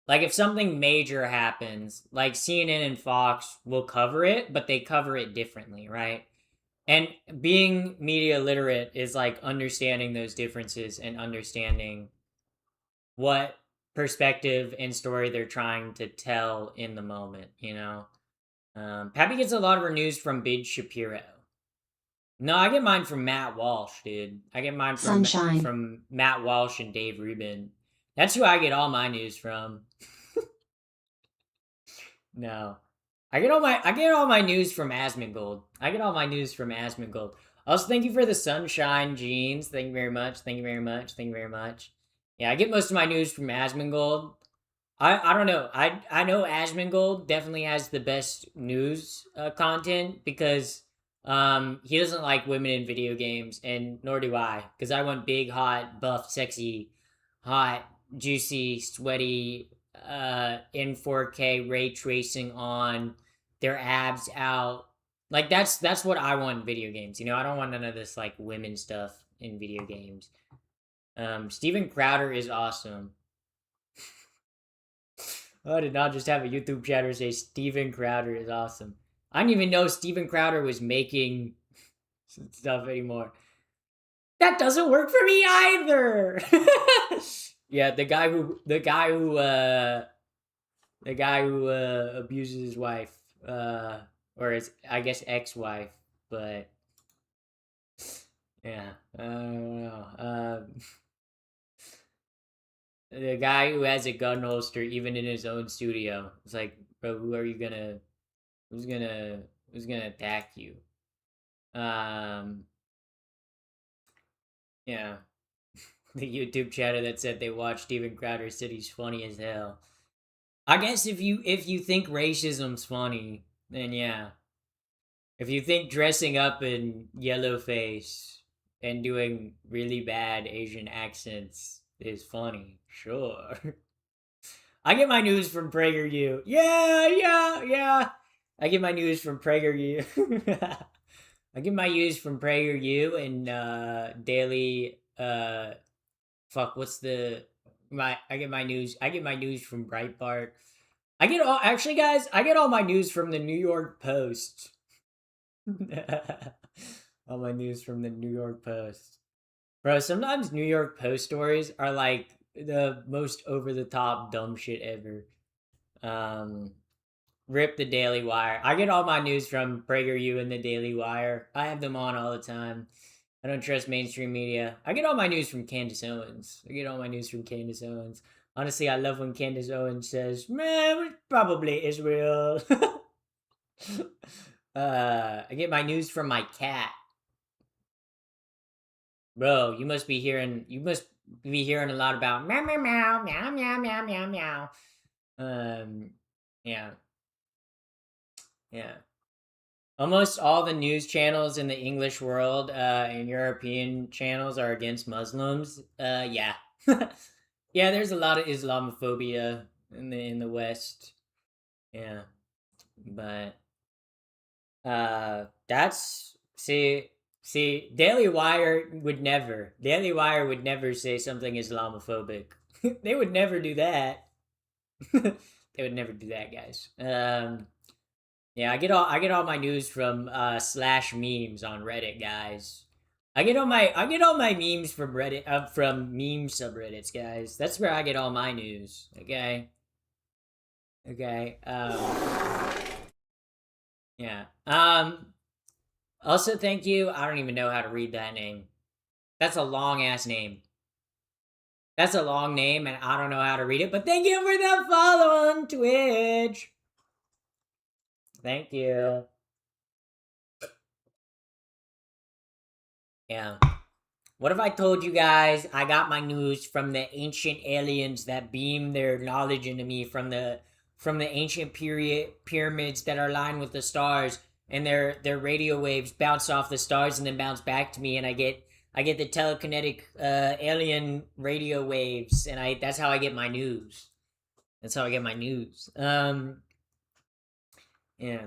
A: Like if something major happens, like CNN and Fox will cover it, but they cover it differently, right? And being media literate is like understanding those differences and understanding what perspective and story they're trying to tell in the moment, you know? Pappy gets a lot of her news from Big Shapiro. No, I get mine from Matt Walsh, dude. I get mine
D: Sunshine.
A: from Matt Walsh and Dave Rubin. That's who I get all my news from. No. I get all my news from Asmongold. I get all my news from Asmongold. Also, thank you for the sunshine jeans. Thank you very much. Thank you very much. Thank you very much. Yeah, I get most of my news from Asmongold. I don't know. I know Asmongold definitely has the best news content because he doesn't like women in video games, and nor do I, because I want big, hot, buff, sexy, hot, juicy, sweaty, in 4K ray tracing on, their abs out. Like that's what I want in video games. You know, I don't want none of this like women stuff in video games. Steven Crowder is awesome. I did not just have a YouTube chatter say Steven Crowder is awesome. I didn't even know Steven Crowder was making stuff anymore. That doesn't work for me either. Yeah, the guy who abuses his wife, or his, I guess, ex-wife, but yeah, I don't know. The guy who has a gun holster even in his own studio. It's like, bro, who's gonna attack you? Yeah. The YouTube chatter that said they watched Steven Crowder said he's funny as hell. I guess if you think racism's funny, then yeah. If you think dressing up in yellow face and doing really bad Asian accents is funny, sure. I get my news from PragerU. Yeah. I get my news from PragerU. I get my news from PragerU and daily fuck, what's the I get my news from Breitbart. I get all my news from the New York Post. All my news from the New York Post. Bro, sometimes New York Post stories are like the most over the top dumb shit ever. Rip the Daily Wire. I get all my news from PragerU and the Daily Wire. I have them on all the time. I don't trust mainstream media. I get all my news from Candace Owens. Honestly, I love when Candace Owens says, "Man, it's probably Israel." I get my news from my cat. Bro, you must be hearing a lot about meow meow meow meow meow meow meow meow. Yeah. Yeah. Almost all the news channels in the English world and European channels are against Muslims. Yeah. Yeah, there's a lot of Islamophobia in the West. Yeah. But that's Daily Wire would never say something Islamophobic. They would never do that. They would never do that, guys. Yeah, I get all my news from slash memes on Reddit, guys. I get all my memes from Reddit, from meme subreddits, guys. That's where I get all my news. Okay. Yeah. Also, thank you. I don't even know how to read that name. That's a long ass name. That's a long name, and I don't know how to read it. But thank you for the follow on Twitch. Thank you. Yeah. What if I told you guys I got my news from the ancient aliens that beam their knowledge into me from the ancient pyramids that are lined with the stars, and their radio waves bounce off the stars and then bounce back to me, and I get the telekinetic alien radio waves, and that's how I get my news. That's how I get my news. Yeah.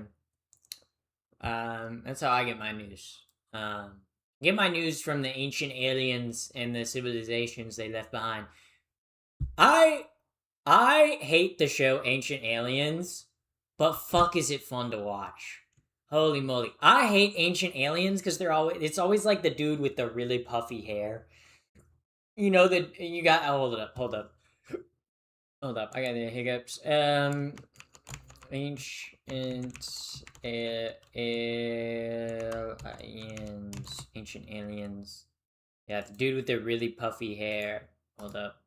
A: That's how I get my news. Get my news from the ancient aliens and the civilizations they left behind. I hate the show Ancient Aliens, but fuck is it fun to watch. Holy moly. I hate Ancient Aliens because it's always like the dude with the really puffy hair. You know that you got hold up. I got the hiccups. Ancient aliens. Yeah, the dude with the really puffy hair. Hold up.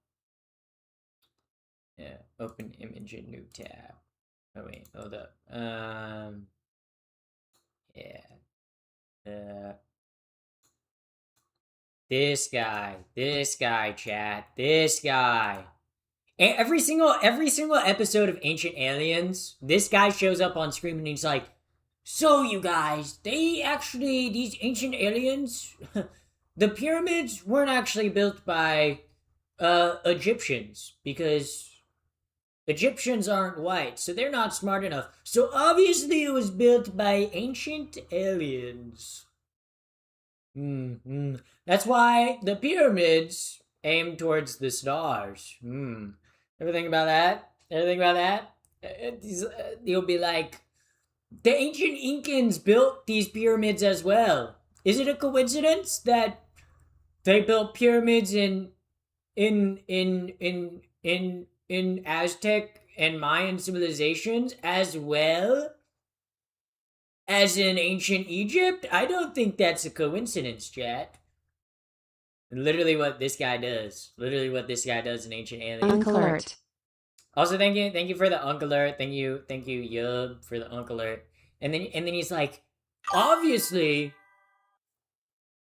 A: Yeah, open image in new tab. Oh wait, hold up. Yeah. This guy, chat. This guy. Every single episode of Ancient Aliens, this guy shows up on screen and he's like, so you guys, these ancient aliens, the pyramids weren't actually built by Egyptians, because Egyptians aren't white, so they're not smart enough. So obviously it was built by ancient aliens. That's why the pyramids aim towards the stars. Ever think about that? You'll be like, the ancient Incans built these pyramids as well. Is it a coincidence that they built pyramids in Aztec and Mayan civilizations as well as in ancient Egypt? I don't think that's a coincidence, chat. Literally what this guy does. In Ancient Aliens.
D: Unk alert.
A: Also, thank you for the Unk alert. Thank you, Yub, for the Unk alert. And then he's like, obviously,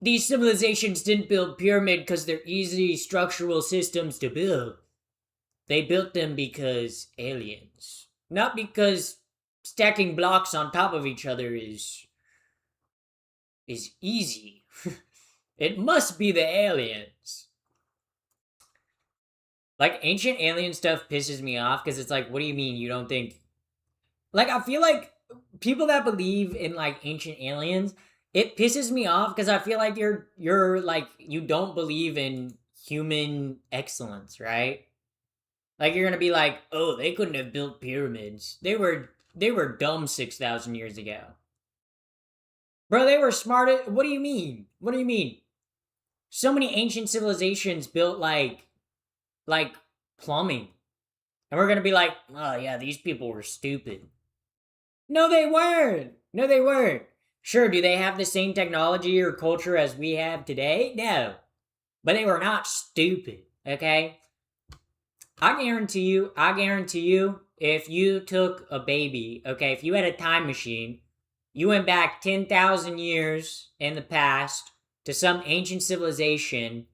A: these civilizations didn't build pyramid because they're easy structural systems to build. They built them because aliens. Not because stacking blocks on top of each other is easy. It must be the aliens. Like, ancient alien stuff pisses me off because it's like, what do you mean you don't think? Like, I feel like people that believe in like ancient aliens, it pisses me off because I feel like you're like, you don't believe in human excellence, right? Like, you're gonna be like, oh, they couldn't have built pyramids. They were dumb 6,000 years ago. Bro, they were smart. What do you mean? So many ancient civilizations built like plumbing. And we're gonna be like, oh yeah, these people were stupid. No, they weren't. Sure, do they have the same technology or culture as we have today? No. But they were not stupid, okay? I guarantee you, if you took a baby, okay, if you had a time machine, you went back 10,000 years in the past to some ancient civilization,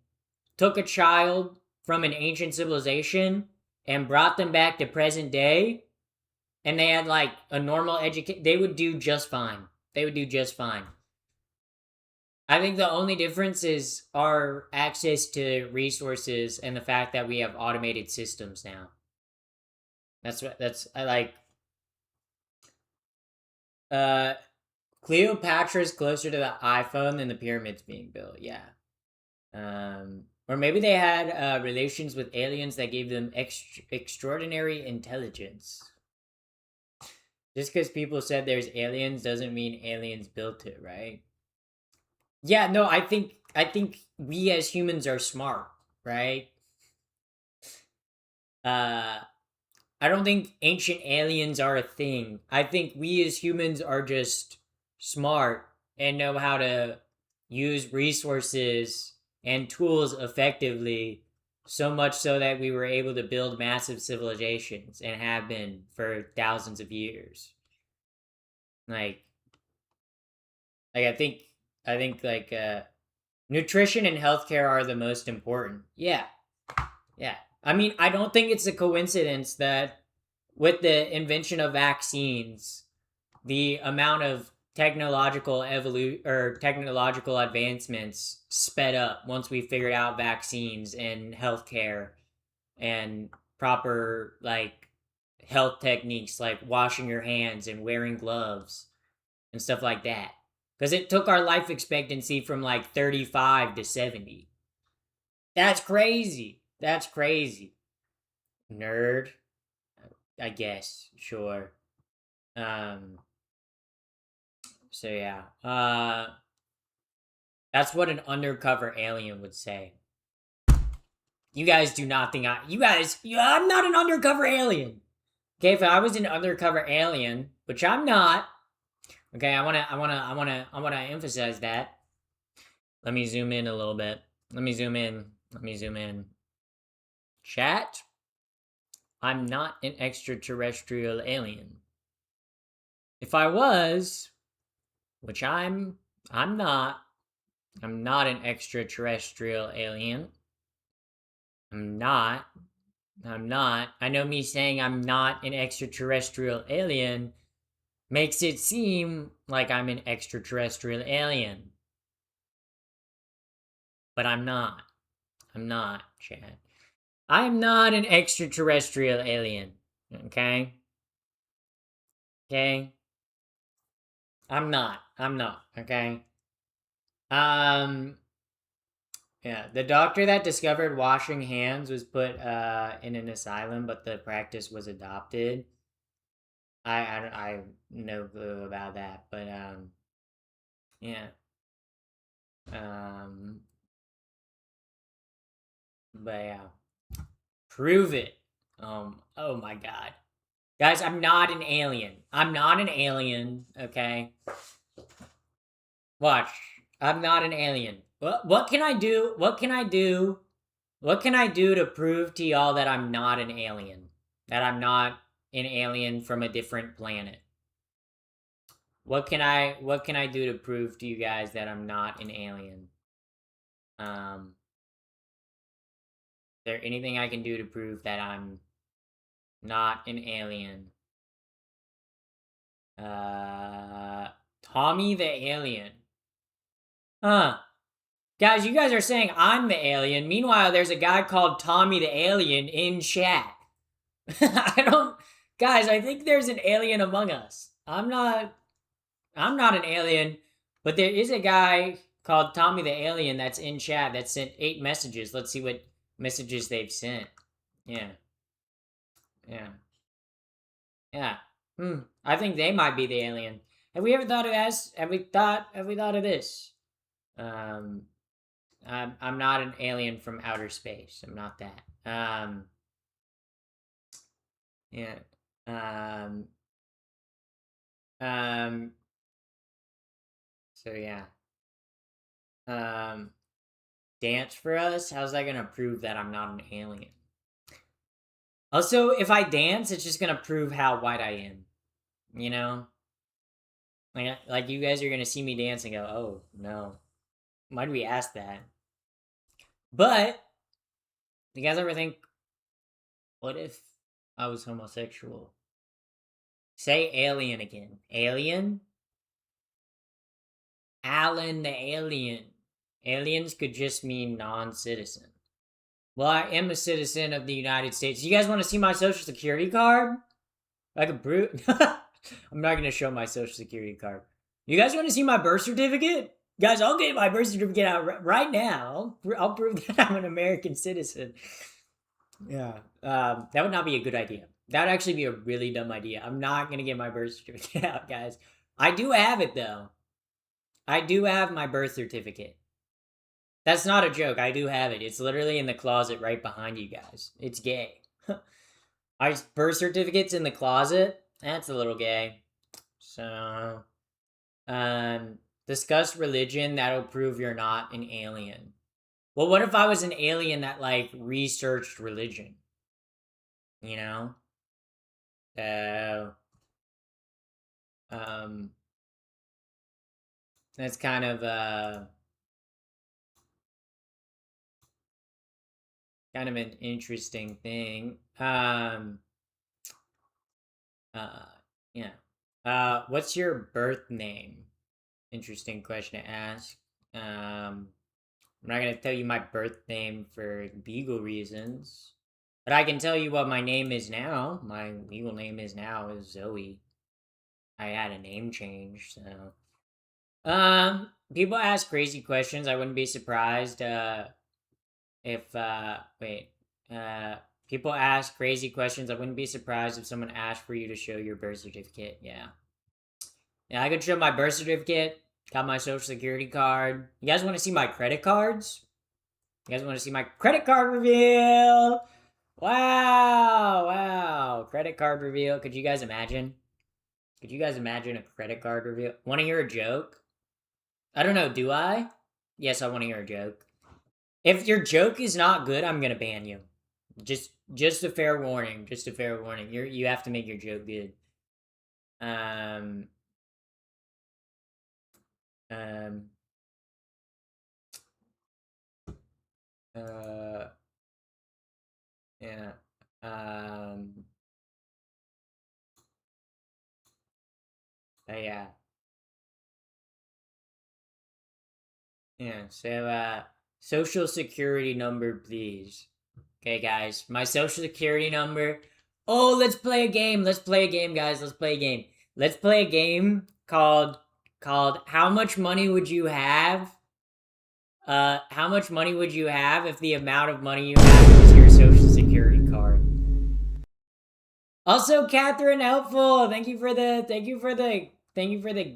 A: took a child from an ancient civilization, and brought them back to present day, and they had like a normal education, they would do just fine. I think the only difference is our access to resources and the fact that we have automated systems now. I like. Cleopatra's closer to the iPhone than the pyramids being built. Yeah. Or maybe they had relations with aliens that gave them extraordinary intelligence. Just because people said there's aliens doesn't mean aliens built it, right? Yeah, no, I think we as humans are smart, right? I don't think ancient aliens are a thing. I think we as humans are just smart and know how to use resources and tools effectively, so much so that we were able to build massive civilizations and have been for thousands of years. Like I think like Nutrition and healthcare are the most important. Yeah. Yeah. I mean, I don't think it's a coincidence that with the invention of vaccines, the amount of technological technological advancements sped up once we figured out vaccines and healthcare and proper like health techniques like washing your hands and wearing gloves and stuff like that. Because it took our life expectancy from like 35 to 70. That's crazy. That's crazy. Nerd. I guess. Sure. So yeah. That's what an undercover alien would say. You guys do not think I'm not an undercover alien. Okay, if I was an undercover alien, which I'm not. Okay, I wanna emphasize that. Let me zoom in a little bit. Let me zoom in. Chat. I'm not an extraterrestrial alien. If I was, which I'm not an extraterrestrial alien. I'm not. I know me saying I'm not an extraterrestrial alien makes it seem like I'm an extraterrestrial alien. But I'm not. I'm not, Chad. I'm not an extraterrestrial alien. Okay? Okay? I'm not. Okay? Yeah, the doctor that discovered washing hands was put in an asylum, but the practice was adopted. I no clue about that, but yeah. But yeah. Prove it. Oh my god. Guys, I'm not an alien. I'm not an alien, okay? Watch. I'm not an alien. What can I do? What can I do? What can I do to prove to y'all that I'm not an alien? That I'm not an alien from a different planet? What can I do to prove to you guys that I'm not an alien? Is there anything I can do to prove that I'm not an alien? Tommy the alien. Huh. Guys, you guys are saying I'm the alien. Meanwhile, there's a guy called Tommy the alien in chat. Guys, I think there's an alien among us. I'm not an alien, but there is a guy called Tommy the alien that's in chat that sent 8 messages. Let's see what messages they've sent. Yeah. I think they might be the alien. Have we ever thought of this? Have we thought of this? I'm not an alien from outer space. I'm not that. Yeah. So yeah. Dance for us? How's that gonna prove that I'm not an alien? Also, if I dance, it's just gonna prove how white I am. You know? Like you guys are gonna see me dance and go, oh no. Why do we ask that? But you guys ever think, what if I was homosexual? Say alien again. Alien? Alan the alien. Aliens could just mean non-citizen. Well, I am a citizen of the United States. You guys want to see my social security card? Like a brute? I'm not going to show my social security card. You guys want to see my birth certificate? Guys, I'll get my birth certificate out right now. I'll prove that I'm an American citizen. Yeah. That would not be a good idea. That would actually be a really dumb idea. I'm not going to get my birth certificate out, guys. I do have it, though. I do have my birth certificate. That's not a joke. I do have it. It's literally in the closet right behind you guys. It's gay. My birth certificate's in the closet. That's a little gay. So, discuss religion. That'll prove you're not an alien. Well, what if I was an alien that, like, researched religion? You know? That's kind of, kind of an interesting thing. Yeah. What's your birth name? Interesting question to ask. I'm not gonna tell you my birth name for legal reasons, but I can tell you what my name is now. My legal name is Zoe. I had a name change, so. People ask crazy questions. I wouldn't be surprised, people ask crazy questions. I wouldn't be surprised if someone asked for you to show your birth certificate. Yeah. Yeah, I could show my birth certificate, got my social security card. You guys want to see my credit cards? You guys want to see my credit card reveal? Wow. Credit card reveal. Could you guys imagine? Could you guys imagine a credit card reveal? Want to hear a joke? I don't know, do I? Yes, I want to hear a joke. If your joke is not good, I'm gonna ban you. Just a fair warning. Just a fair warning. You have to make your joke good. Yeah. Yeah. Yeah, so, social security number, please. Okay, guys, my social security number. Oh, let's play a game. Let's play a game, guys. Let's play a game. Let's play a game called How Much Money Would You Have? How much money would you have if the amount of money you have was your social security card? Also, Catherine Helpful, thank you for the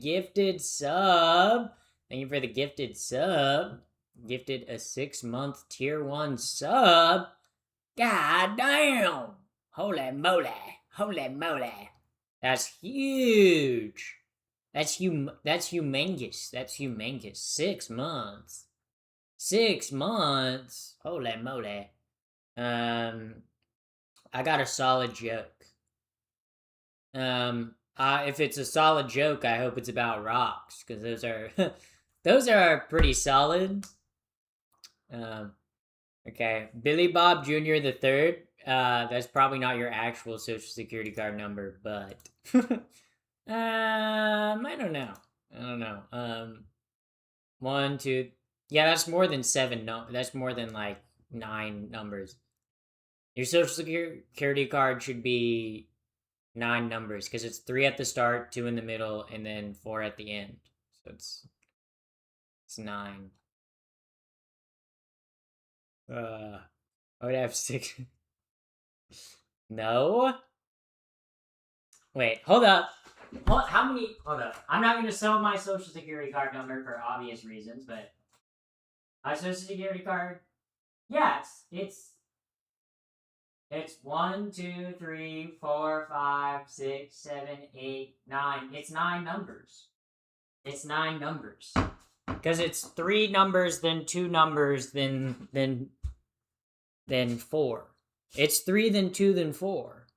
A: gifted sub. Thank you for the gifted sub. Gifted a 6-month tier 1 sub. God damn. Holy moly. That's huge. That's humongous. 6 months. 6 months. Holy moly. I got a solid joke. If it's a solid joke, I hope it's about rocks, because those are those are pretty solid. Okay, Billy Bob Jr. the Third. That's probably not your actual social security card number, but I don't know. 1, 2. Yeah, that's more than 7. No, that's more than like 9 numbers. Your social security card should be 9 numbers, because it's 3 at the start, 2 in the middle, and then 4 at the end. So it's 9. I would have 6. No. Wait, hold up. How many? Hold up. I'm not gonna sell my social security card number for obvious reasons, but my social security card. Yeah, it's 1, 2, 3, 4, 5, 6, 7, 8, 9. It's 9 numbers. It's 9 numbers. Because it's 3 numbers, then 2 numbers, then 4. It's 3, then 2, then 4.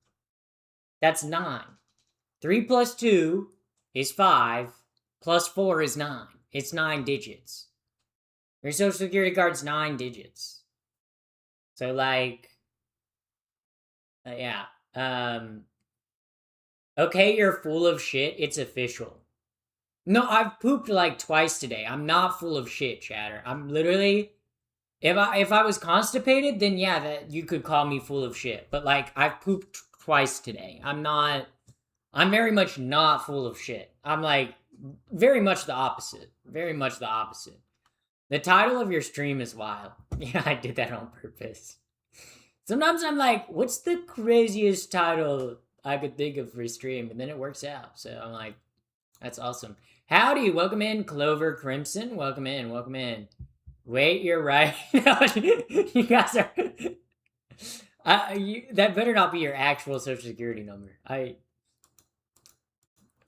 A: That's 9. 3 plus 2 is 5, plus 4 is 9. It's 9 digits. Your social security card's 9 digits. So, like, yeah. Okay, you're full of shit. It's official. No, I've pooped like twice today. I'm not full of shit, chatter. I'm literally... If I was constipated, then yeah, that you could call me full of shit. But, like, I've pooped twice today. I'm very much not full of shit. I'm, like, very much the opposite. Very much the opposite. The title of your stream is wild. Yeah, I did that on purpose. Sometimes I'm like, what's the craziest title I could think of for a stream? And then it works out. So I'm like, that's awesome. Howdy, welcome in, Clover Crimson. Welcome in. Wait, you're right. You guys are... that better not be your actual social security number.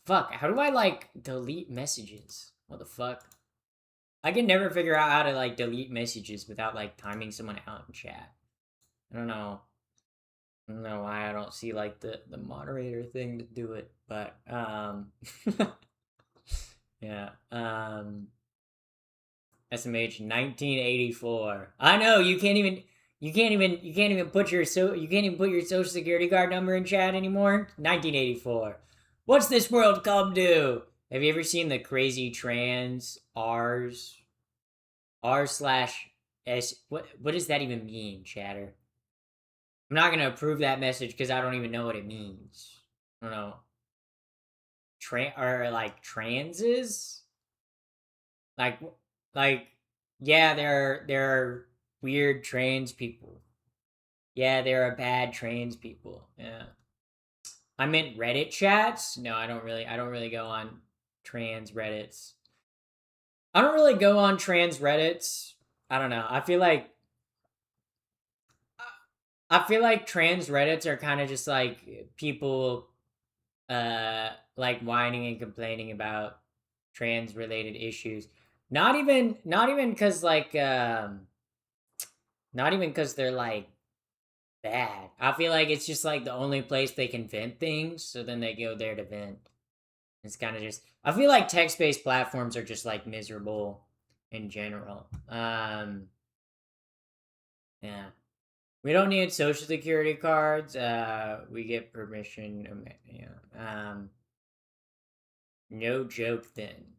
A: Fuck, how do I, like, delete messages? What the fuck? I can never figure out how to, like, delete messages without, like, timing someone out in chat. I don't know why I don't see, like, the moderator thing to do it, but, yeah, SMH 1984. I know, you can't You can't even put your social security card number in chat anymore. 1984. What's this world come to? Have you ever seen the crazy trans R/S? What does that even mean, chatter? I'm not gonna approve that message because I don't even know what it means. I don't know. Like transes? Like yeah, there are weird trans people. Yeah, there are bad trans people. Yeah. I meant Reddit chats. No, I don't really go on trans Reddits. I don't really go on trans Reddits. I don't know. I feel like trans Reddits are kind of just like people like whining and complaining about trans related issues. Not even cuz like not even cuz they're like bad. I feel like it's just like the only place they can vent things, so then they go there to vent. It's kind of just, I feel like text-based platforms are just like miserable in general. Yeah. We don't need social security cards. We get permission. Yeah. No joke then.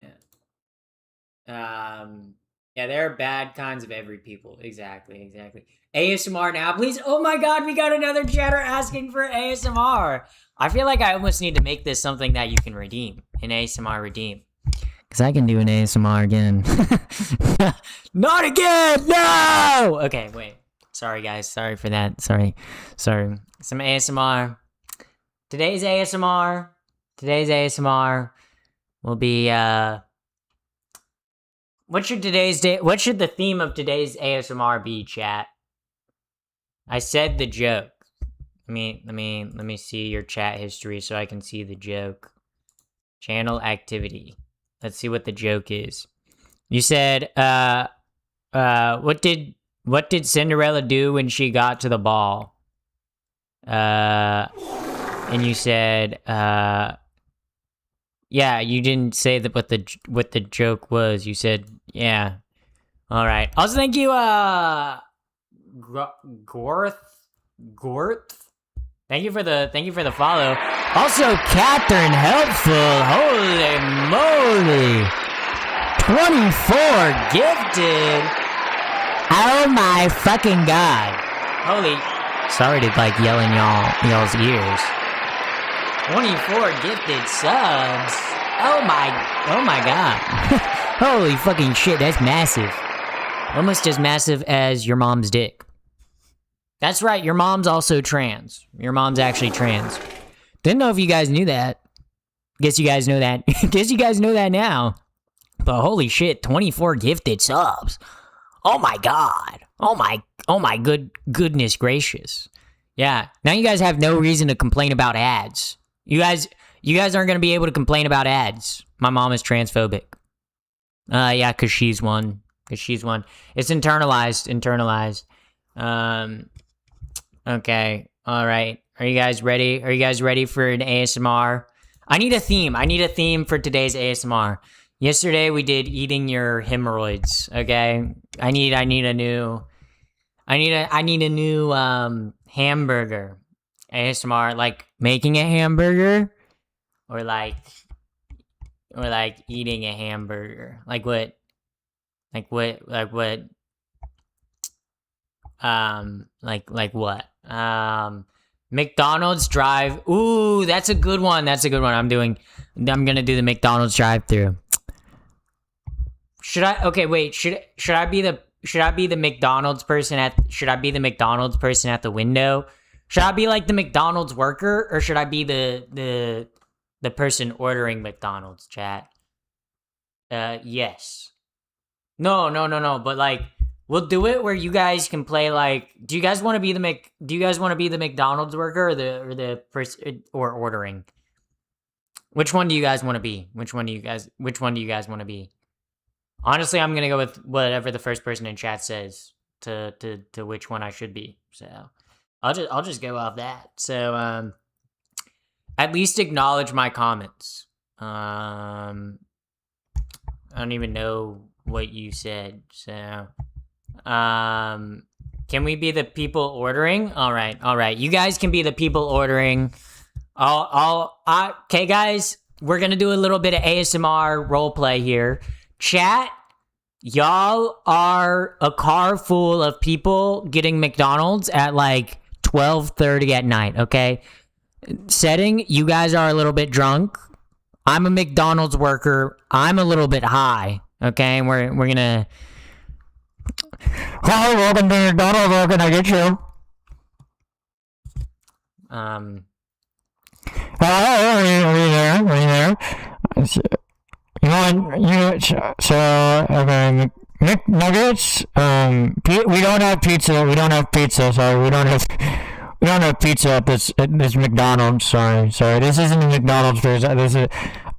A: Yeah. Yeah, there are bad kinds of every people. Exactly. ASMR now, please. Oh my god, we got another chatter asking for ASMR. I feel like I almost need to make this something that you can redeem. An ASMR redeem. Because I can do an ASMR again. Not again! No! Okay, wait. Sorry, guys. Sorry for that. Sorry. Some ASMR. Today's ASMR will be, what should the theme of today's ASMR be, chat? I said the joke. Let me see your chat history so I can see the joke. Channel activity. Let's see what the joke is. You said, what did Cinderella do when she got to the ball? And you said, yeah, you didn't say that what the joke was. You said, yeah. All right. Also, thank you, Gorth. Thank you for the follow. Also, Catherine Helpful. Holy moly. 24 gifted. Oh my fucking god. Holy. Sorry to like yell in y'all's ears. 24 gifted subs. Oh my god. Holy fucking shit, that's massive. Almost as massive as your mom's dick. That's right, your mom's also trans. Your mom's actually trans. Didn't know if you guys knew that. Guess you guys know that. Guess you guys know that now. But holy shit, 24 gifted subs. Oh my god. Oh my goodness gracious. Yeah, now you guys have no reason to complain about ads. You guys aren't going to be able to complain about ads. My mom is transphobic. Yeah, cuz she's one. It's internalized. Okay. All right. Are you guys ready? Are you guys ready for an ASMR? I need a theme for today's ASMR. Yesterday we did eating your hemorrhoids, okay? I need a new hamburger ASMR, like making a hamburger or like eating a hamburger. Like what? McDonald's drive. Ooh, that's a good one. I'm gonna do the McDonald's drive-through. Should I be the McDonald's person at the window? Should I be like the McDonald's worker, or should I be the person ordering McDonald's, chat? Yes. No, but like we'll do it where you guys can play like, do you guys want to be the McDonald's worker or the person or ordering? Which one do you guys want to be? Which one do you guys want to be? Honestly, I'm going to go with whatever the first person in chat says to which one I should be. So, I'll just go off that. So, at least acknowledge my comments. I don't even know what you said. So, Can we be the people ordering? All right. You guys can be the people ordering. Okay, guys, we're gonna do a little bit of ASMR roleplay here. Chat, y'all are a car full of people getting McDonald's at like 12:30 at night, okay? Setting, you guys are a little bit drunk. I'm a McDonald's worker. I'm a little bit high, okay? And we're gonna... Hi, welcome to McDonald's. Where can I get you? Hello, are you there? Okay, McNuggets. We don't have pizza. Sorry, we don't have pizza at this McDonald's. Sorry. This isn't a McDonald's. This is a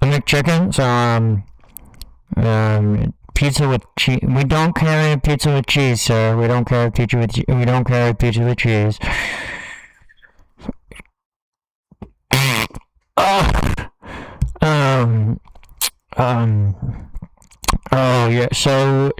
A: McChicken. So pizza with cheese. We don't carry pizza with cheese, sir. We don't carry pizza with cheese. Oh yeah. So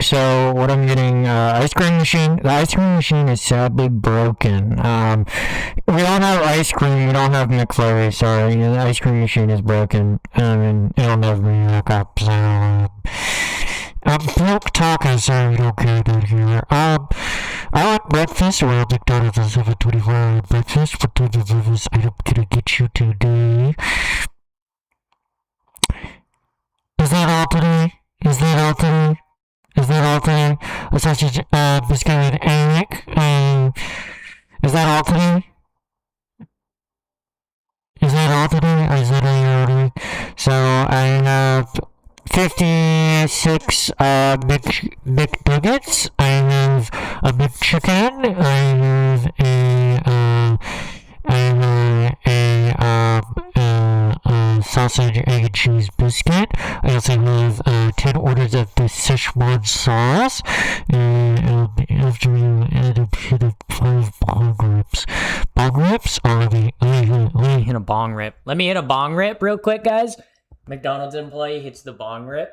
A: what I'm getting, ice cream machine. The ice cream machine is sadly broken. We don't have ice cream. We don't have McFlurry. Sorry, the ice cream machine is broken. And it'll never be back up. So, milk tacos. Sorry, we don't carry that here. I want breakfast. Well, McDonald's is 7.25 breakfast. What type of breakfast item can I get you today? Is that all today? A sausage, biscuit and egg. Is that all today? Or is that all you're ordering? So I have 56 McNuggets. I have a McChicken. I have a sausage, egg, and cheese biscuit. I also have 10 orders of the Szechuan sauce. And after you add a hit of 5 bong rips. Bong rips are the... Let me hit a bong rip. Let me hit a bong rip real quick, guys. McDonald's employee hits the bong rip.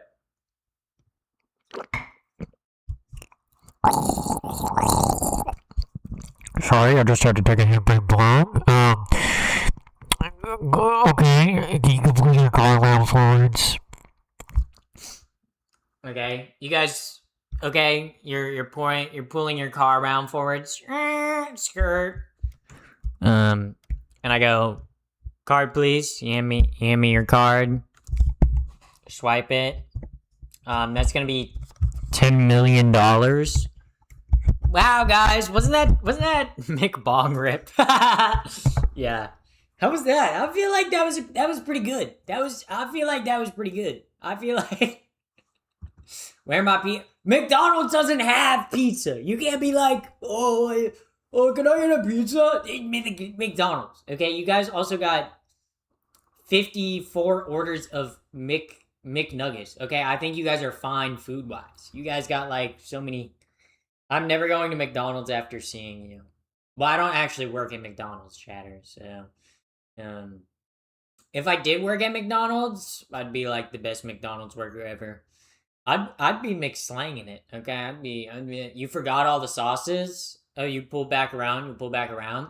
A: Sorry, I just had to take a hit by bong. Okay, you can pull your car around forwards. Okay, you guys. Okay, you're pulling your car around forwards. Skirt. And I go, card please. You hand me your card. Swipe it. That's gonna be $10 million. Wow, guys, wasn't that Mick Bong Rip? Yeah. How was that? I feel like that was pretty good. I feel like that was pretty good. I feel like where my pizza? McDonald's doesn't have pizza. You can't be like, oh, can I get a pizza? McDonald's. Okay, you guys also got 54 orders of McNuggets. Okay, I think you guys are fine food-wise. You guys got like so many. I'm never going to McDonald's after seeing you. Well, I don't actually work at McDonald's, chatter, so if I did work at McDonald's, I'd be like the best McDonald's worker ever. I'd be McSlanging it, okay? I'd be you forgot all the sauces. Oh, you pull back around. Pull back around.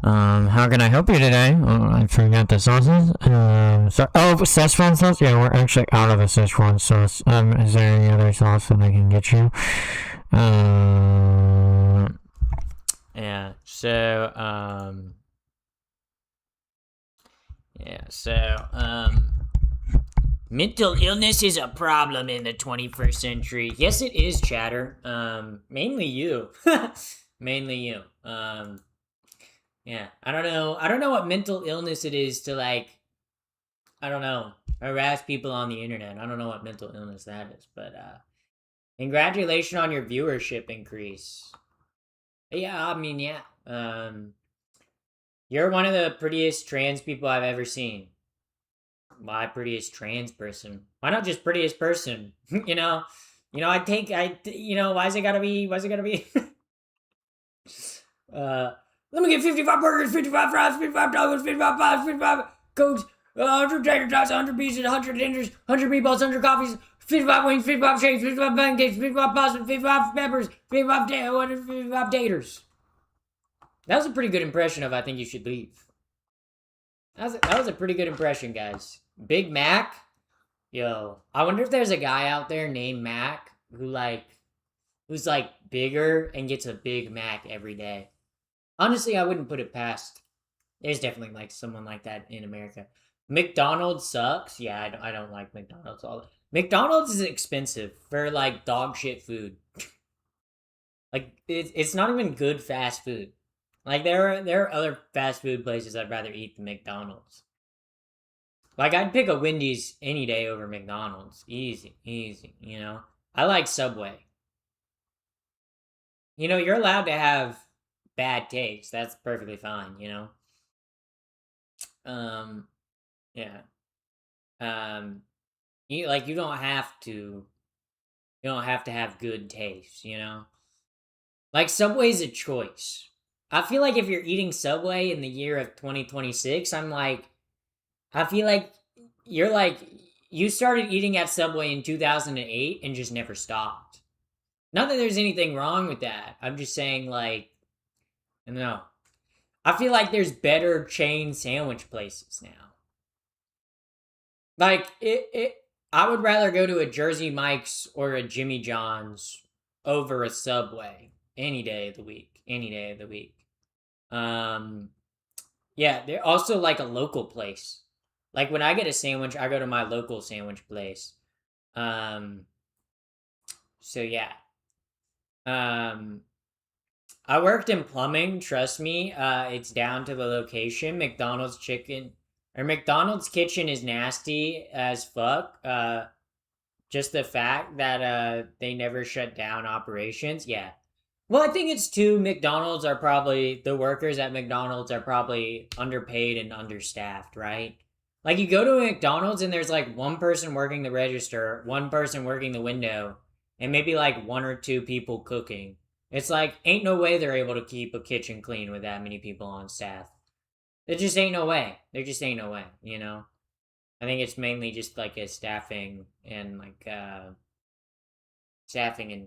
A: How can I help you today? Oh, I forgot the sauces. Szechuan sauce? Yeah, we're actually out of the Szechuan sauce. Is there any other sauce that I can get you? Mental illness is a problem in the 21st century. Yes, it is, chatter. Mainly you. Mainly you. Yeah, I don't know what mental illness it is to, like, I don't know, harass people on the internet. I don't know what mental illness that is, but, congratulations on your viewership increase. Yeah, I mean, yeah. You're one of the prettiest trans people I've ever seen. My prettiest trans person. Why not just prettiest person? you know, why is it gotta be, let me get 55 burgers, 55 fries, 55 dollars, 55 pies, 55 cokes, 100 tater tots, 100 pieces, 100 tenders, 100 meatballs, 100 coffees, Fish Bob wings, Fish Bob shakes, Fish Bob pancakes, Fish Bob pasta, Fish Bob peppers, Fish Bob Fish Bob taters. That was a pretty good impression of I Think You Should Leave. That was a pretty good impression, guys. Big Mac? Yo, I wonder if there's a guy out there named Mac who's like bigger and gets a Big Mac every day. Honestly, I wouldn't put it past. There's definitely like someone like that in America. McDonald's sucks. Yeah, I don't like McDonald's. McDonald's is expensive for like dog shit food. Like it's not even good fast food. Like there are other fast food places I'd rather eat than McDonald's. Like I'd pick a Wendy's any day over McDonald's. Easy, you know? I like Subway. You know, you're allowed to have bad taste. That's perfectly fine, you know? Yeah. You don't have to have good taste, you know? Like Subway's a choice. I feel like if you're eating Subway in the year of 2026, I feel like you started eating at Subway in 2008 and just never stopped. Not that there's anything wrong with that. I'm just saying, like, I don't know. I feel like there's better chain sandwich places now. Like, I would rather go to a Jersey Mike's or a Jimmy John's over a Subway any day of the week. Any day of the week. Yeah, they're also like a local place. Like when I get a sandwich, I go to my local sandwich place. So yeah. I worked in plumbing, trust me. It's down to the location. McDonald's kitchen is nasty as fuck. Just the fact that they never shut down operations. Yeah. Well, I think it's too, the workers at McDonald's are probably underpaid and understaffed, right? Like you go to a McDonald's and there's like one person working the register, one person working the window, and maybe like one or two people cooking. It's like, ain't no way they're able to keep a kitchen clean with that many people on staff. There just ain't no way. There just ain't no way, you know? I think it's mainly just like a staffing and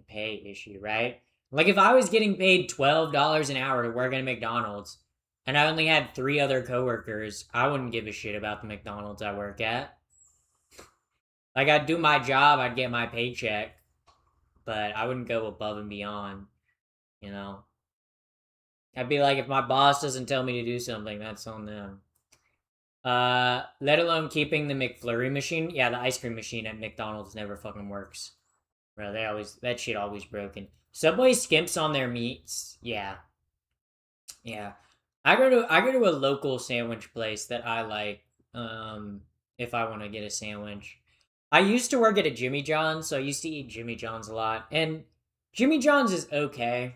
A: pay issue, right? Like if I was getting paid $12 an hour to work at a McDonald's and I only had 3 other coworkers, I wouldn't give a shit about the McDonald's I work at. Like I'd do my job, I'd get my paycheck, but I wouldn't go above and beyond, you know? I'd be like, if my boss doesn't tell me to do something, that's on them. Let alone keeping the McFlurry machine. Yeah, the ice cream machine at McDonald's never fucking works. Bro, that shit always broken. Subway skimps on their meats. Yeah. Yeah. I go to a local sandwich place that I like, if I want to get a sandwich. I used to work at a Jimmy John's, so I used to eat Jimmy John's a lot. And Jimmy John's is okay.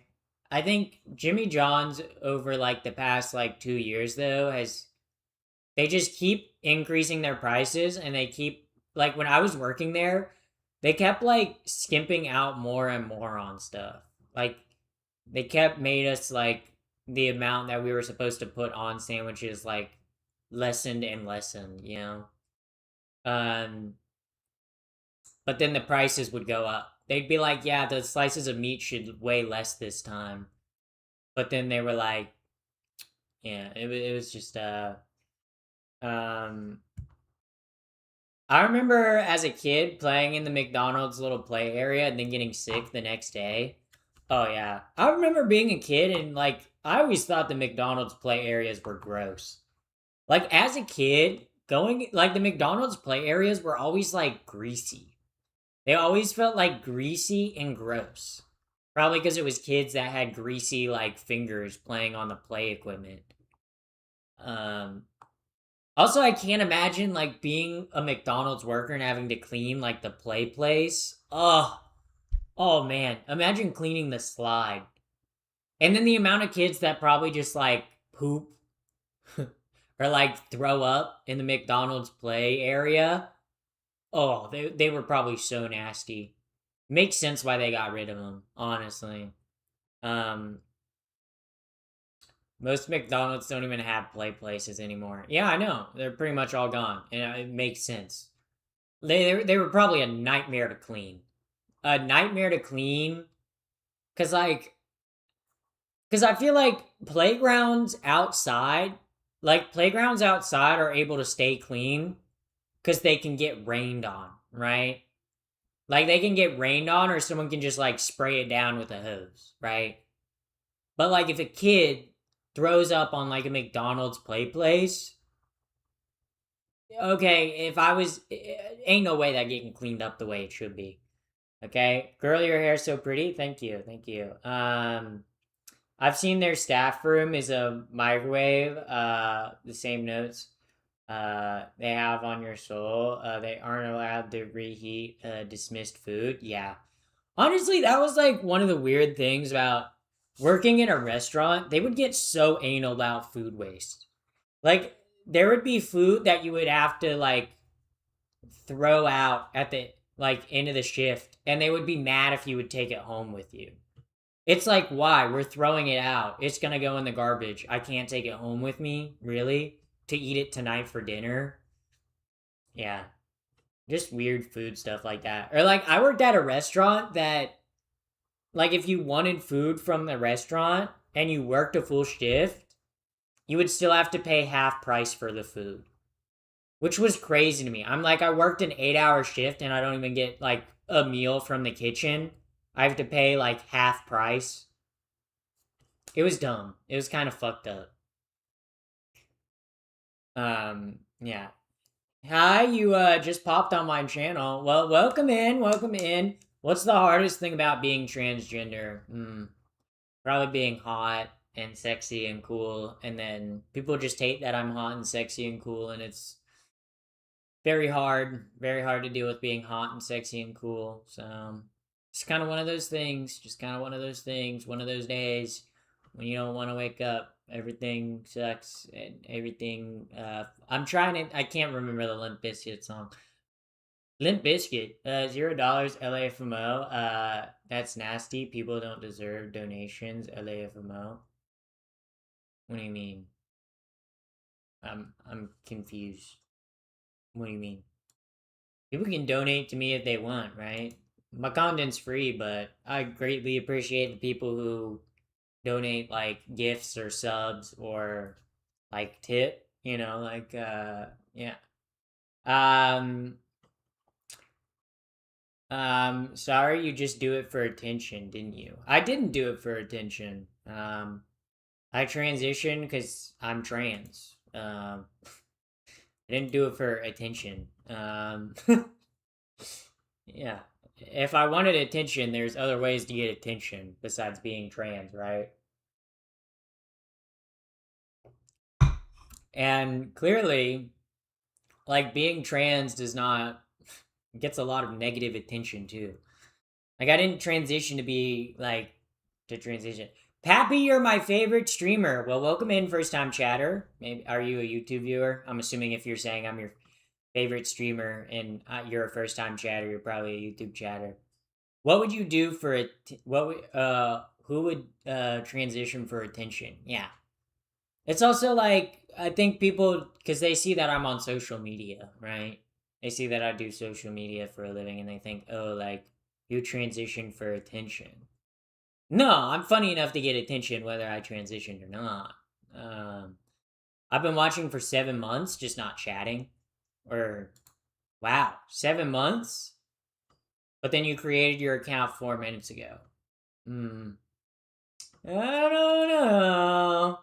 A: I think Jimmy John's over like the past like 2 years though they just keep increasing their prices, and they keep, like when I was working there, they kept like skimping out more and more on stuff. Like they kept made us like the amount that we were supposed to put on sandwiches like lessened and lessened, you know? But then the prices would go up. They'd be like, yeah, the slices of meat should weigh less this time. But then they were like, yeah, it was just, I remember as a kid playing in the McDonald's little play area and then getting sick the next day. Oh, yeah. I remember being a kid and, like, I always thought the McDonald's play areas were gross. Like, as a kid, the McDonald's play areas were always, like, greasy. They always felt, like, greasy and gross. Probably because it was kids that had greasy, like, fingers playing on the play equipment. Also, I can't imagine, like, being a McDonald's worker and having to clean, like, the play place. Oh, man. Imagine cleaning the slide. And then the amount of kids that probably just, like, poop or, like, throw up in the McDonald's play area. Oh, they were probably so nasty. Makes sense why they got rid of them, honestly. Most McDonald's don't even have play places anymore. Yeah, I know. They're pretty much all gone. And it makes sense. they were probably a nightmare to clean. A nightmare to clean, cause I feel like playgrounds outside are able to stay clean, cause they can get rained on, right? Like they can get rained on, or someone can just like spray it down with a hose, right? But like if a kid throws up on like a McDonald's play place, okay, if I was, ain't no way that getting cleaned up the way it should be. Okay, girl, your hair's so pretty. Thank you, thank you. I've seen their staff room is a microwave. The same notes they have on your soul. They aren't allowed to reheat dismissed food. Yeah, honestly, that was like one of the weird things about working in a restaurant. They would get so anal about food waste. Like there would be food that you would have to like throw out at the like end of the shift, and they would be mad if you would take it home with you. It's like, why? We're throwing it out. It's gonna go in the garbage. I can't take it home with me, really? To eat it tonight for dinner? Yeah. Just weird food stuff like that. Or like I worked at a restaurant that like if you wanted food from the restaurant and you worked a full shift, you would still have to pay half price for the food. Which was crazy to me. I'm like, I worked an 8-hour shift and I don't even get like a meal from the kitchen. I have to pay like half price. It was dumb. It was kind of fucked up. Yeah. Hi, you just popped on my channel. Well, welcome in, welcome in. What's the hardest thing about being transgender? Probably being hot and sexy and cool, and then people just hate that I'm hot and sexy and cool, and it's very hard to deal with being hot and sexy and cool. So it's kind of one of those things, one of those days when you don't want to wake up. Everything sucks and everything. I can't remember the Limp Bizkit song. Limp Bizkit, $0 LAFMO. That's nasty. People don't deserve donations. LAFMO. What do you mean? I'm confused. What do you mean? People can donate to me if they want, right? My content's free, but I greatly appreciate the people who donate like gifts or subs or like tip, yeah. Sorry, you just do it for attention, didn't you? I didn't do it for attention. I transitioned because I'm trans. I didn't do it for attention. Yeah. If I wanted attention, there's other ways to get attention besides being trans, right? And clearly, like, being trans gets a lot of negative attention, too. Like, I didn't transition to transition. Pappy, you're my favorite streamer. Well, welcome in, first-time chatter. Maybe, are you a YouTube viewer? I'm assuming if you're saying I'm your favorite streamer and you're a first-time chatter, you're probably a YouTube chatter. What would you do for it? Who would transition for attention? Yeah. It's also like, I think people, because they see that I'm on social media, right? They see that I do social media for a living and they think, oh, like, you transition for attention. No, I'm funny enough to get attention whether I transitioned or not. I've been watching for 7 months, just not chatting. Wow, 7 months? But then you created your account 4 minutes ago. I don't know.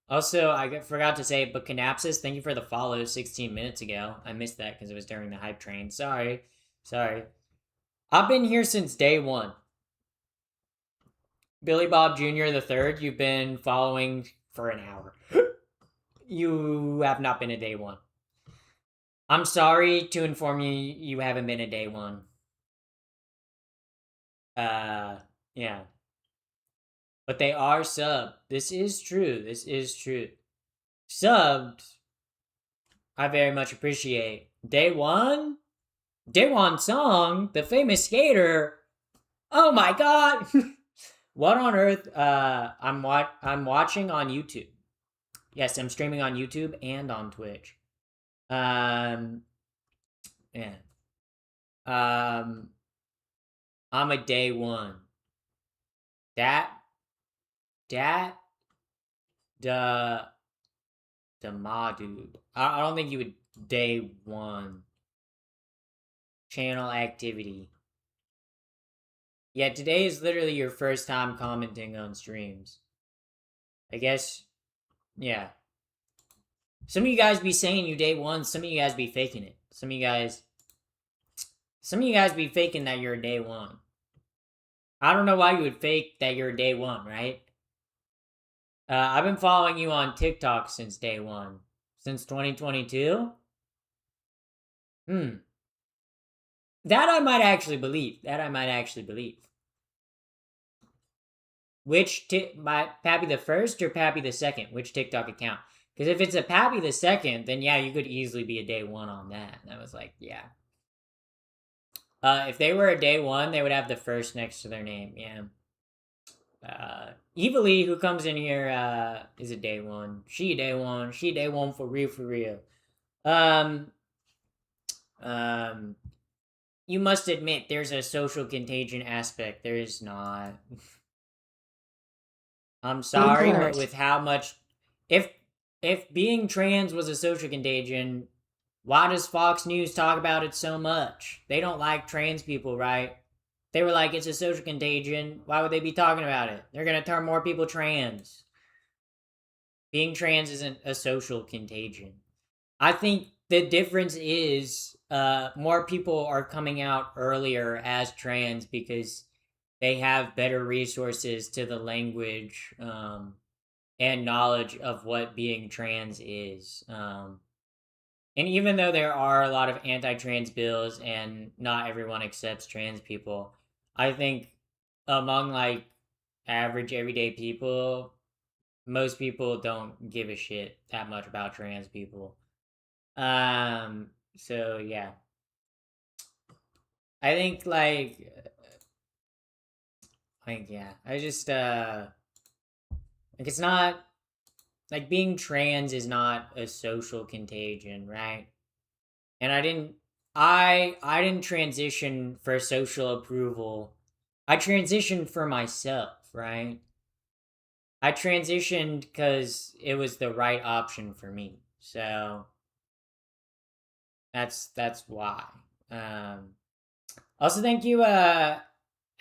A: Also, I forgot to say, but Canapsis, thank you for the follow 16 minutes ago. I missed that because it was during the hype train. Sorry. I've been here since day one. Billy Bob Jr. the third, you've been following for an hour. You have not been a day one. I'm sorry to inform you, you haven't been a day one. Yeah. But they are subbed. This is true. Subbed, I very much appreciate. Day one Song, the famous skater. Oh my god. What on earth? I'm watching on YouTube. Yes, I'm streaming on YouTube and on Twitch. Yeah. I'm a day one. That the ma dude. I don't think you would day one. Channel activity. Yeah, today is literally your first time commenting on streams. I guess, yeah. Some of you guys be saying you day one, some of you guys be faking it. Some of you guys be faking that you're a day one. I don't know why you would fake that you're a day one, right? I've been following you on TikTok since day one. Since 2022? That I might actually believe. Which Pappy the First or Pappy the Second? Which TikTok account? Because if it's a Pappy the Second, then yeah, you could easily be a day one on that. And I was like, yeah. If they were a day one, they would have the first next to their name. Yeah. Evilly, who comes in here, is a day one. She day one. She day one for real, for real. You must admit there's a social contagion aspect. There is not. I'm sorry, but with how much, if being trans was a social contagion, why does Fox News talk about it so much? They don't like trans people, right? They were like, it's a social contagion. Why would they be talking about it? They're gonna turn more people trans. Being trans isn't a social contagion. I think the difference is more people are coming out earlier as trans because they have better resources to the language and knowledge of what being trans is. And even though there are a lot of anti-trans bills and not everyone accepts trans people, I think among like average everyday people, most people don't give a shit that much about trans people. So yeah. I think yeah, I just like it's not like being trans is not a social contagion, right? And I didn't transition for social approval. I transitioned for myself, right? I transitioned because it was the right option for me. So that's why. Also, thank you,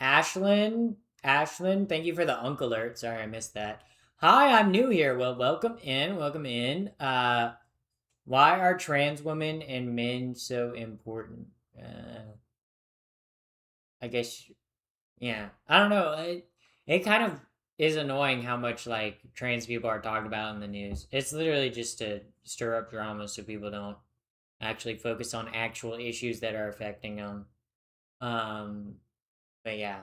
A: Ashlyn. Ashlyn, thank you for the Unk alert. Sorry, I missed that. Hi, I'm new here. Well, welcome in. Welcome in. Why are trans women and men so important? I guess, yeah. I don't know. It kind of is annoying how much like trans people are talked about in the news. It's literally just to stir up drama so people don't actually focus on actual issues that are affecting them. But yeah.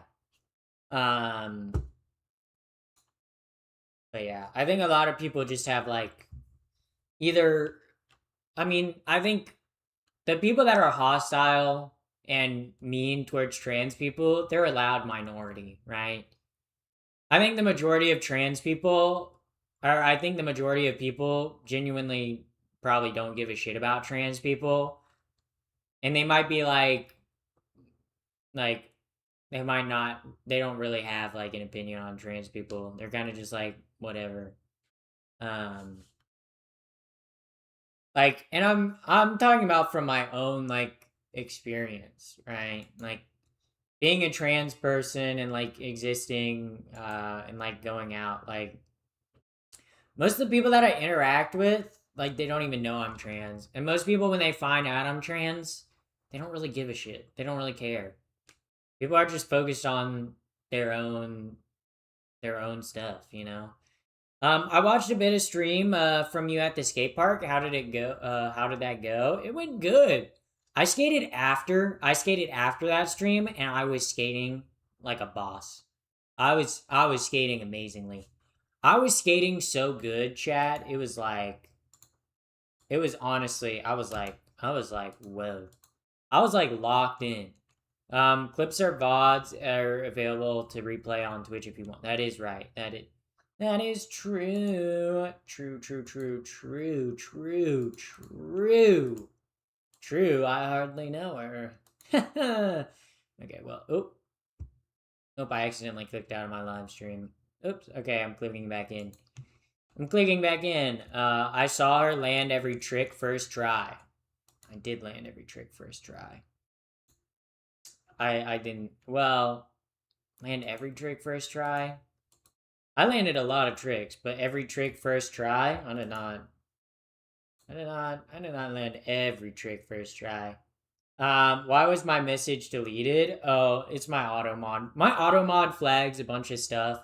A: But yeah, I think a lot of people just have like either I think the people that are hostile and mean towards trans people, they're a loud minority, right? I think the majority of trans people, or I think the majority of people genuinely probably don't give a shit about trans people. And they might be like they might not, they don't really have like an opinion on trans people. They're kind of just like, whatever. Like, and I'm talking about from my own like experience, right? Like being a trans person and like existing and like going out, like most of the people that I interact with, like they don't even know I'm trans. And most people when they find out I'm trans, they don't really give a shit. They don't really care. People are just focused on their own stuff, you know. I watched a bit of stream from you at the skate park. How did it go? How did that go? It went good. I skated after that stream, and I was skating like a boss. I was skating amazingly. I was skating so good, chat. It was honestly, I was like, whoa. I was like locked in. Clips or VODs are available to replay on Twitch if you want. That is right. That is true. True, true, true, true, true, true. True, I hardly know her. Okay, well, Nope, I accidentally clicked out of my live stream. Oops, okay, I'm clicking back in. I saw her land every trick first try. I did land every trick first try. I didn't, well, land every trick first try? I landed a lot of tricks, but every trick first try? I did not land every trick first try. Why was my message deleted? Oh, it's my auto mod. My auto mod flags a bunch of stuff.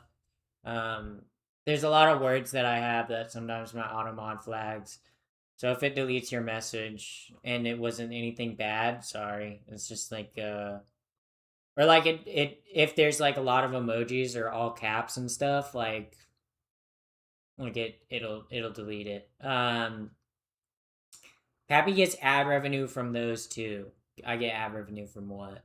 A: There's a lot of words that I have that sometimes my auto mod flags. So if it deletes your message and it wasn't anything bad, sorry. It's just like or like it if there's like a lot of emojis or all caps and stuff, like it'll delete it. Pappy gets ad revenue from those too. I get ad revenue from what?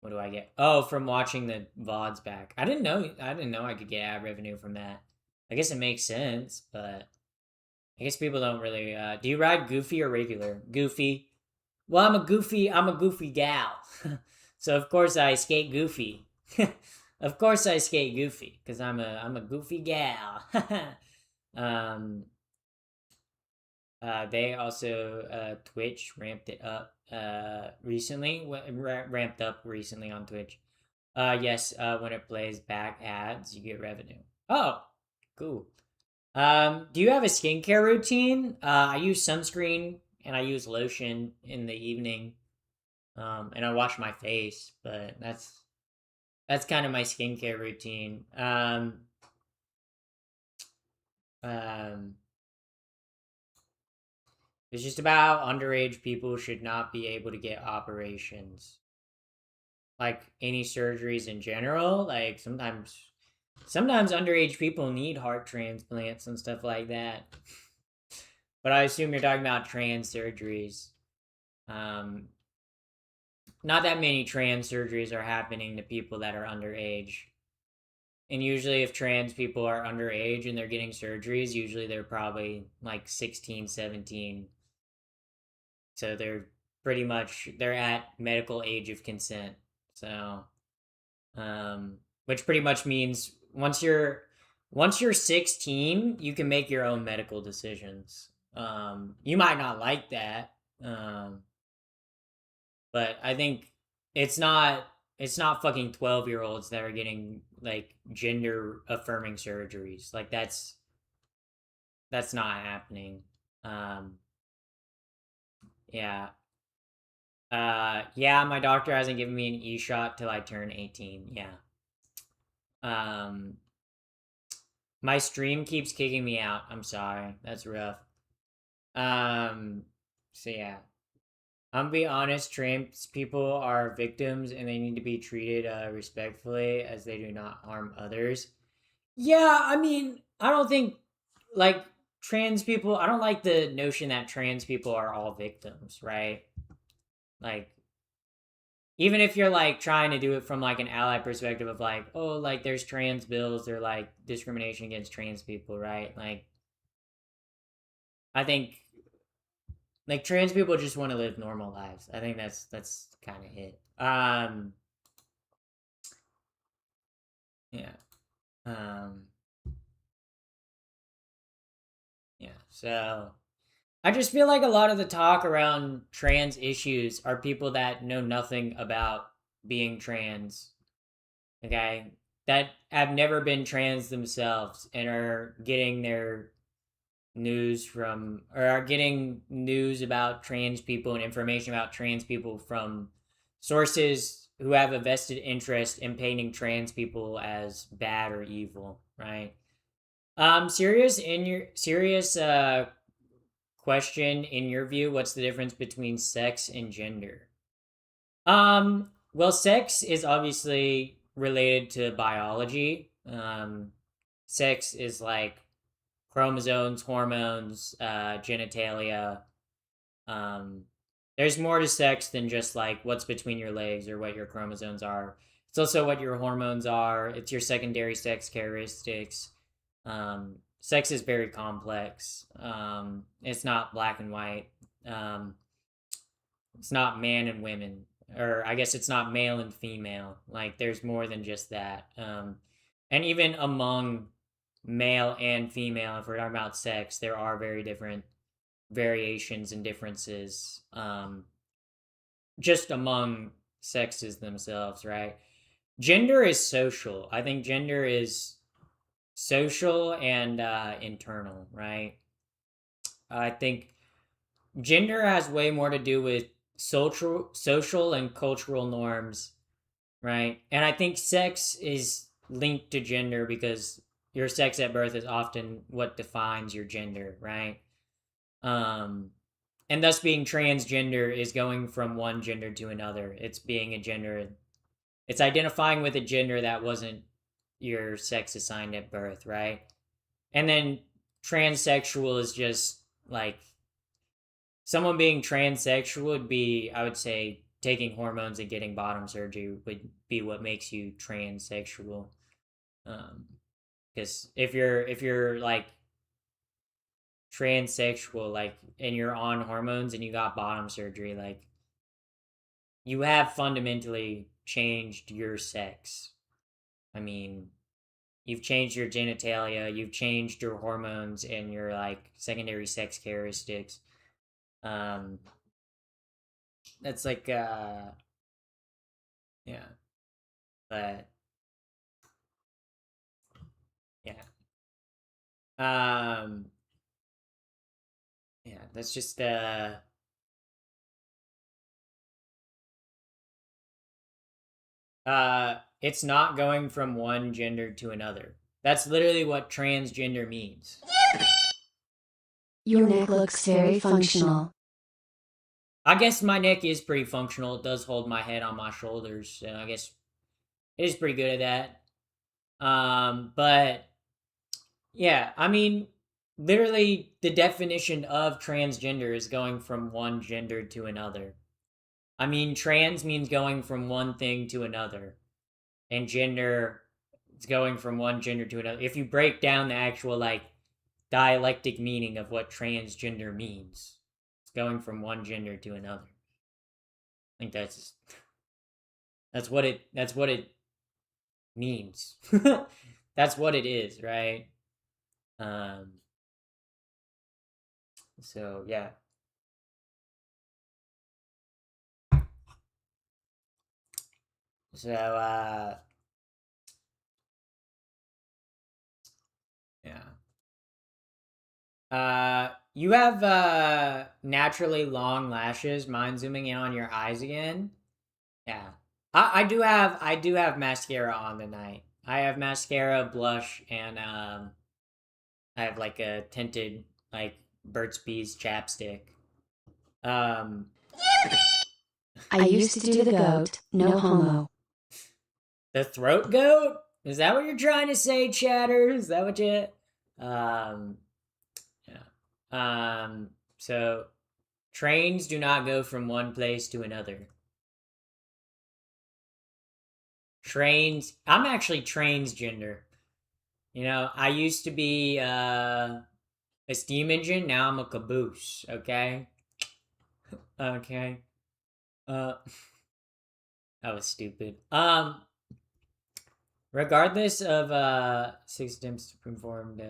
A: What do I get? Oh, from watching the VODs back. I didn't know I could get ad revenue from that. I guess it makes sense, but I guess people don't really do you ride Goofy or regular? Goofy. Well, I'm a goofy gal. So of course I skate Goofy. Of course I skate Goofy cuz I'm a goofy gal. They also Twitch ramped it up recently. Ramped up recently on Twitch. Yes, when it plays back ads, you get revenue. Oh, cool. Do you have a skincare routine? I use sunscreen and I use lotion in the evening. And I wash my face, but that's kind of my skincare routine. It's just about underage people should not be able to get operations. Like any surgeries in general. Like sometimes underage people need heart transplants and stuff like that. But I assume you're talking about trans surgeries. Not that many trans surgeries are happening to people that are underage. And usually if trans people are underage and they're getting surgeries, usually they're probably like 16, 17. So they're at medical age of consent. So, which pretty much means once you're 16, you can make your own medical decisions. You might not like that. But I think it's not fucking 12-year-olds that are getting like gender affirming surgeries. Like that's not happening. Yeah. Yeah, my doctor hasn't given me an e-shot till I turn 18. Yeah. My stream keeps kicking me out. I'm sorry. That's rough. So yeah. I'm be honest, trans people are victims and they need to be treated respectfully as they do not harm others. Yeah, I mean, I don't think like trans people, I don't like the notion that trans people are all victims, right? Like even if you're like trying to do it from like an ally perspective of like, oh, like there's trans bills, they're like discrimination against trans people, right? Like I think like trans people just want to live normal lives. I think that's kind of it. Yeah. Yeah. So I just feel like a lot of the talk around trans issues are people that know nothing about being trans. Okay? That have never been trans themselves and are getting their news from or are getting news about trans people and information about trans people from sources who have a vested interest in painting trans people as bad or evil, right? Serious question, in your view, what's the difference between sex and gender? Well, sex is obviously related to biology. Sex is like chromosomes, hormones, genitalia. There's more to sex than just like what's between your legs or what your chromosomes are. It's also what your hormones are. It's your secondary sex characteristics. Sex is very complex. It's not black and white. It's not man and women, or I guess it's not male and female. Like there's more than just that. And even among male and female, if we're talking about sex, there are very different variations and differences. Just among sexes themselves, right? Gender is social. I think gender is social and internal, right? I think gender has way more to do with social and cultural norms, right? And I think sex is linked to gender because your sex at birth is often what defines your gender, right? And thus being transgender is going from one gender to another. It's being a gender. It's identifying with a gender that wasn't your sex assigned at birth, right? And then transsexual is just like someone being transsexual would be, I would say, taking hormones and getting bottom surgery would be what makes you transsexual. Because if you're like transsexual, like, and you're on hormones and you got bottom surgery, like, you have fundamentally changed your sex. I mean, you've changed your genitalia, you've changed your hormones and your like secondary sex characteristics. That's like yeah. But yeah. Yeah, that's just it's not going from one gender to another. That's literally what transgender means.
D: Your neck looks very functional.
A: I guess my neck is pretty functional. It does hold my head on my shoulders, so I guess it is pretty good at that. But yeah, I mean, literally the definition of transgender is going from one gender to another. I mean, trans means going from one thing to another, and gender is going from one gender to another. If you break down the actual like dialectic meaning of what transgender means, it's going from one gender to another. I think that's what it means. That's what it is, right? So yeah. So yeah. You have naturally long lashes. Mind zooming in on your eyes again? Yeah. I do have mascara on tonight. I have mascara, blush, and I have like a tinted like Burt's Bees chapstick.
D: I used to do the goat, no homo.
A: The throat goat? Is that what you're trying to say, chatter? Is that what you yeah. So trains do not go from one place to another. Trains, I'm actually transgender. You know, I used to be a steam engine, now I'm a caboose, okay? Okay. That was stupid. Regardless of 6 attempts to perform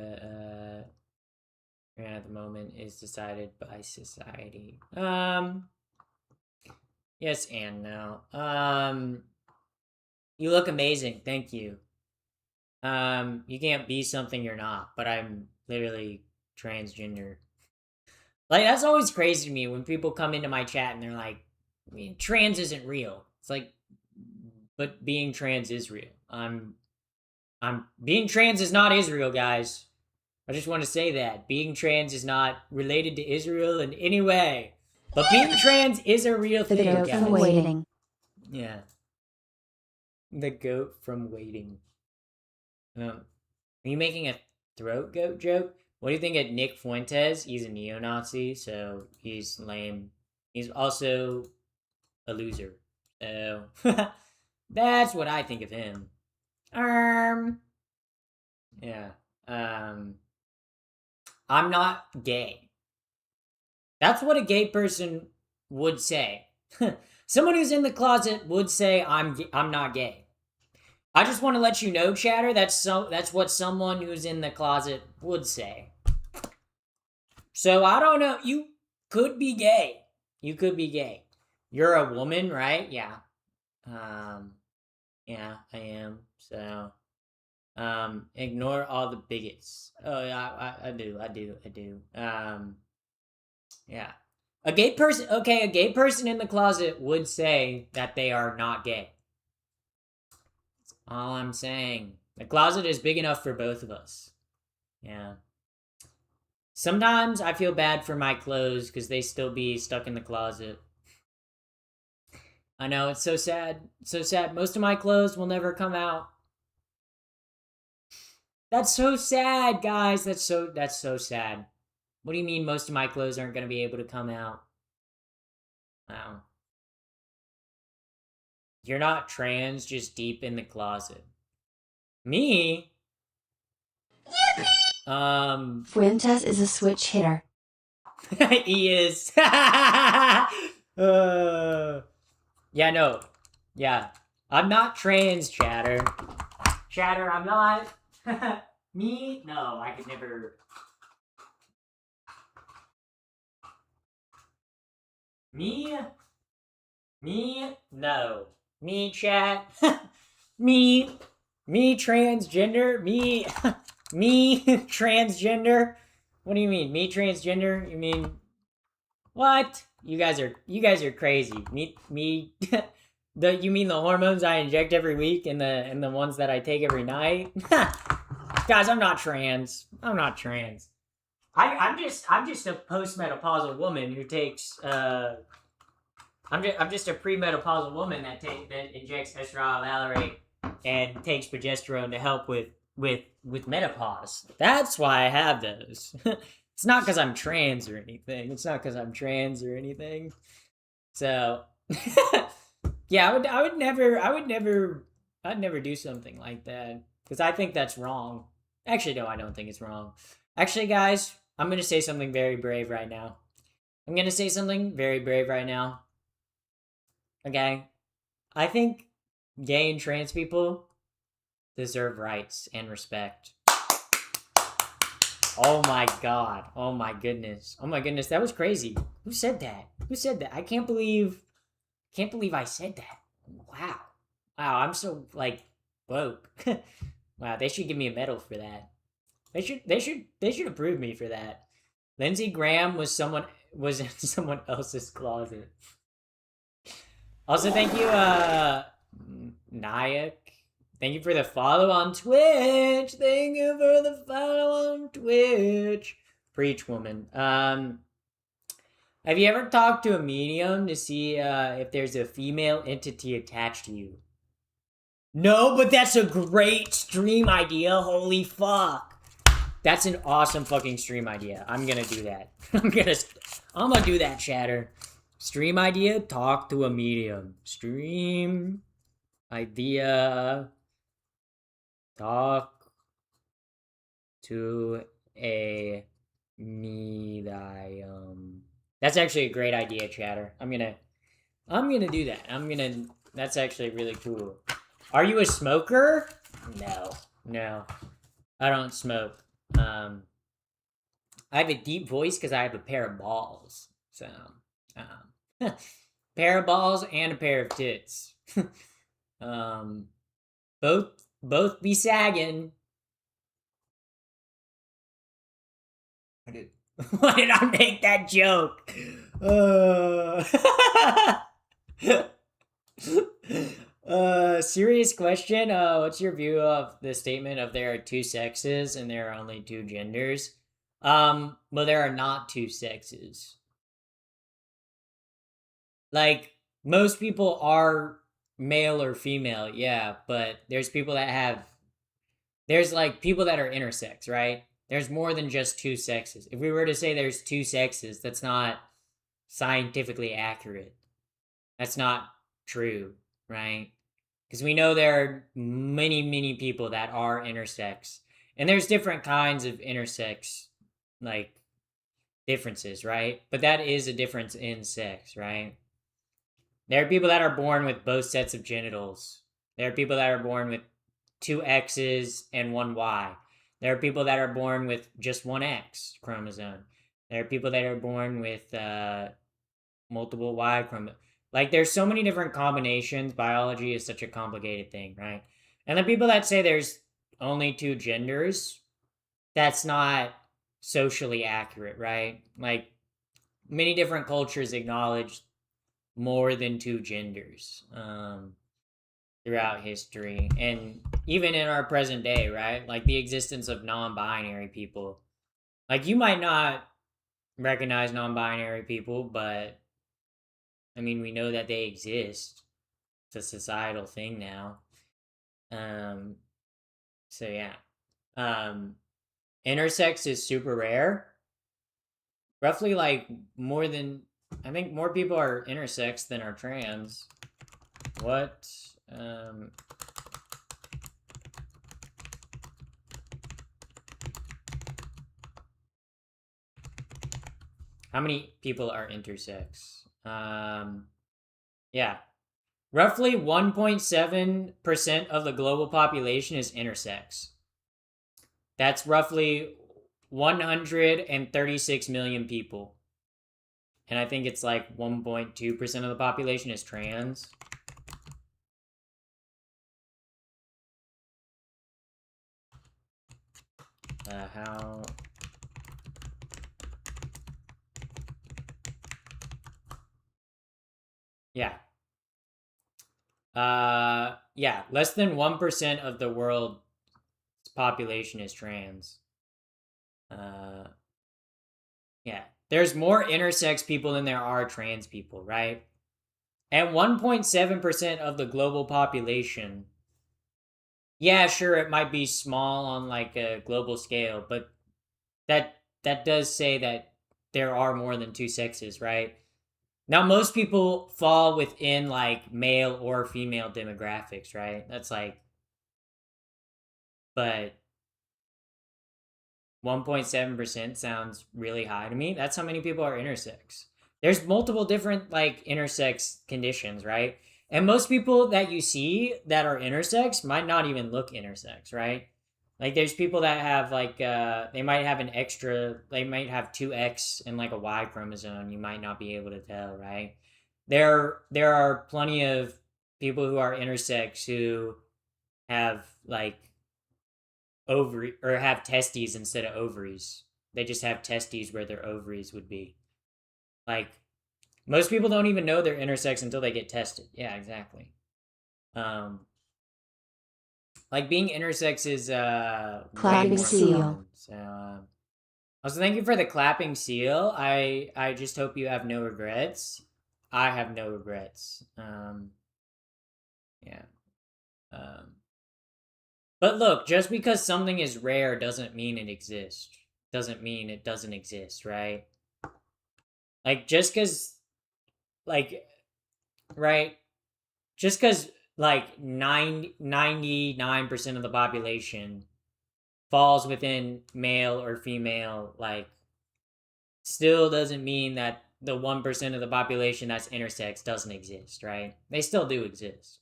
A: at the moment is decided by society. Yes and no. You look amazing, thank you. You can't be something you're not, but I'm literally transgender. Like, that's always crazy to me when people come into my chat and they're like, I mean, trans isn't real. It's like, but being trans is real. Being trans is not Israel, guys. I just want to say that. Being trans is not related to Israel in any way. But being trans is a real
D: The
A: thing,
D: goat
A: guys.
D: from waiting.
A: Yeah. The goat from waiting. Are you making a throat goat joke? What do you think of Nick Fuentes? He's a neo-Nazi, so he's lame. He's also a loser. So that's what I think of him. Yeah. I'm not gay. That's what a gay person would say. Someone who's in the closet would say, I'm not gay. I just want to let you know, chatter, that's what someone who's in the closet would say. So I don't know. You could be gay. You could be gay. You're a woman, right? Yeah. Yeah, I am. So, ignore all the bigots. Oh, yeah, I do. Yeah. A gay person in the closet would say that they are not gay. That's all I'm saying. The closet is big enough for both of us. Yeah. Sometimes I feel bad for my clothes because they still be stuck in the closet. I know, it's so sad. So sad. Most of my clothes will never come out. That's so sad, guys. That's so sad. What do you mean most of my clothes aren't going to be able to come out? Wow. You're not trans, just deep in the closet. Me?
D: Fuentes is a switch hitter.
A: He is. Yeah, no. Yeah. I'm not trans, chatter. Chatter, I'm not. Me? No, I could never. Me? No. Me, chat? Me transgender? Me transgender? What do you mean? Me transgender? You mean what? You guys are crazy. Me you mean the hormones I inject every week and the ones that I take every night? Guys, I'm not trans. I'm I'm just a postmenopausal woman who takes I'm just a premenopausal woman that injects estradiol valerate and takes progesterone to help with menopause. That's why I have those. It's not because I'm trans or anything. So, yeah, I'd never do something like that because I think that's wrong. Actually, no, I don't think it's wrong. Actually, guys, I'm gonna say something very brave right now. Okay, I think gay and trans people deserve rights and respect. Oh my god. Oh my goodness. That was crazy. Who said that? I can't believe I said that. Wow. I'm so woke. Wow, they should give me a medal for that. They should approve me for that. Lindsey Graham was in someone else's closet. Also, thank you, Nayak. Thank you for the follow on Twitch. Preach, woman. Have you ever talked to a medium to see if there's a female entity attached to you? No, but that's a great stream idea. Holy fuck. That's an awesome fucking stream idea. I'm gonna do that. I'm gonna do that, chatter. Stream idea, talk to a medium. Stream idea, talk to a medium. That's actually a great idea, chatter. I'm gonna do that. That's actually really cool. Are you a smoker? No. I don't smoke. I have a deep voice because I have a pair of balls. So, pair of balls and a pair of tits. Both be sagging. Why did I make that joke? Serious question. What's your view of the statement of there are two sexes and there are only two genders? Well, there are not two sexes. Like, most people are male or female, yeah, but there's people that are intersex, right? There's more than just two sexes. If we were to say there's two sexes, that's not scientifically accurate. That's not true, right? Because we know there are many, many people that are intersex. And there's different kinds of intersex, like, differences, right? But that is a difference in sex, right? There are people that are born with both sets of genitals. There are people that are born with 2 X's and 1 Y. There are people that are born with just 1 X chromosome. There are people that are born with multiple Y chromosomes. Like, there's so many different combinations. Biology is such a complicated thing, right? And the people that say there's only 2 genders, that's not socially accurate, right? Like, many different cultures acknowledge more than 2 genders throughout history, and even in our present day, right? Like, the existence of non-binary people. Like, you might not recognize non-binary people, but I mean, we know that they exist. It's a societal thing now. So yeah. Intersex is super rare. Roughly, like, I think more people are intersex than are trans. What? How many people are intersex? Yeah. Roughly 1.7% of the global population is intersex. That's roughly 136 million people. And I think it's like 1.2% of the population is trans. How... Yeah. Yeah, less than 1% of the world's population is trans. Yeah. There's more intersex people than there are trans people, right? And 1.7% of the global population. Yeah, sure, it might be small on like a global scale, but that does say that there are more than 2 sexes, right? Now, most people fall within like male or female demographics, right? That's like, but 1.7% sounds really high to me. That's how many people are intersex. There's multiple different like intersex conditions, right? And most people that you see that are intersex might not even look intersex, right? Like, there's people that have like they might have they might have 2X and like a Y chromosome. You might not be able to tell, right? There are plenty of people who are intersex who have like ovary or have testes instead of ovaries. They just have testes where their ovaries would be. Like, most people don't even know they're intersex until they get tested. Yeah, exactly. Like, being intersex is
D: Clapping seal.
A: Fun. So also, thank you for the clapping seal. I just hope you have no regrets. I have no regrets. Yeah. But look, just because something is rare doesn't mean it exists. Doesn't mean it doesn't exist, right? Like, just because, like, right? Just because, like, 99% of the population falls within male or female, like, still doesn't mean that the 1% of the population that's intersex doesn't exist, right? They still do exist.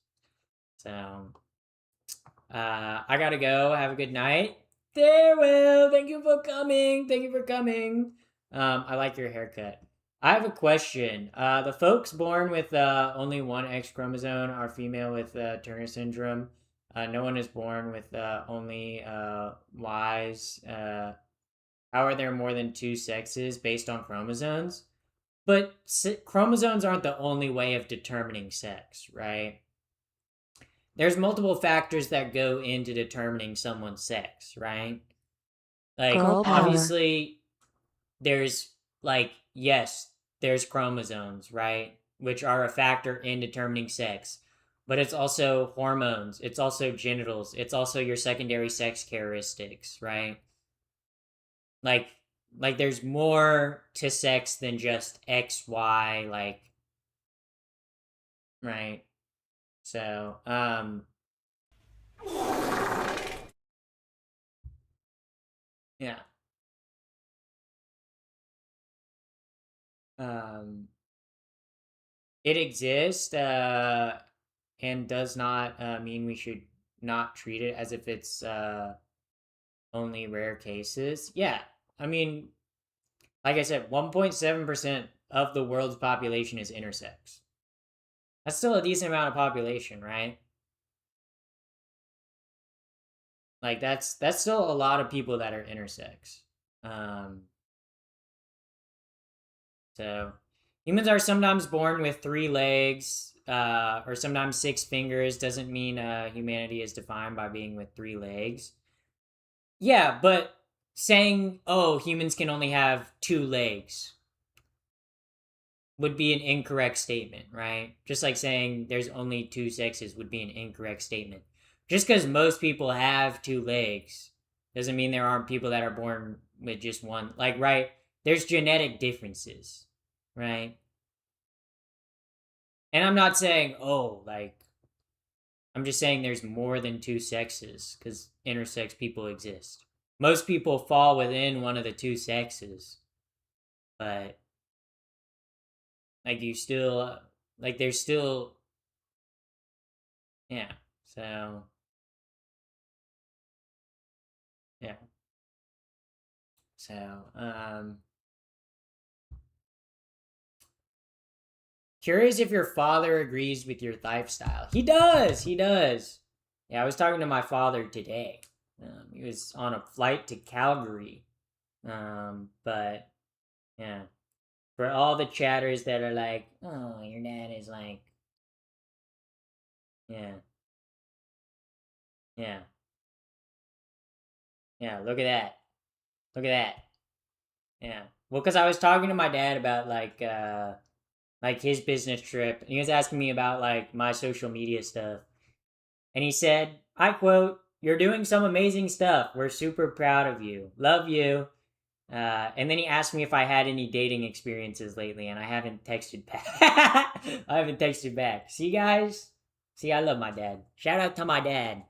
A: So, I gotta go. Have a good night. Farewell. Thank you for coming. Thank you for coming. I like your haircut. I have a question. The folks born with only 1 X chromosome are female with Turner syndrome. No one is born with only Ys. How are there more than 2 sexes based on chromosomes? But chromosomes aren't the only way of determining sex, right? There's multiple factors that go into determining someone's sex, right? Like,
D: Girl power.
A: obviously, there's, like, yes, there's chromosomes, right? Which are a factor in determining sex. But it's also hormones. It's also genitals. It's also your secondary sex characteristics, right? Like, there's more to sex than just X, Y, like, right? So, Yeah. It exists, and does not mean we should not treat it as if it's only rare cases. Yeah, I mean, like I said, 1.7% of the world's population is intersex. That's still a decent amount of population, right? Like that's still a lot of people that are intersex. Um, so humans are sometimes born with 3 legs, or sometimes 6 fingers. Doesn't mean humanity is defined by being with 3 legs. Yeah, but saying, oh, humans can only have 2 legs would be an incorrect statement, right? Just like saying there's only 2 sexes would be an incorrect statement. Just because most people have 2 legs doesn't mean there aren't people that are born with just one. Like, right? There's genetic differences, right? And I'm not saying, oh, like, I'm just saying there's more than 2 sexes because intersex people exist. Most people fall within one of the 2 sexes, but like you still like there's still yeah. So yeah. So curious if your father agrees with your lifestyle. He does. He does. Yeah, I was talking to my father today. He was on a flight to Calgary. But yeah, for all the chatters that are like, "Oh, your dad is like," yeah, yeah, yeah. Look at that. Look at that. Yeah. Well, because I was talking to my dad about like his business trip, and he was asking me about like my social media stuff, and he said, I quote, "You're doing some amazing stuff. We're super proud of you. Love you." And then he asked me if I had any dating experiences lately, and I haven't texted back. I haven't texted back. See, guys? See, I love my dad. Shout out to my dad.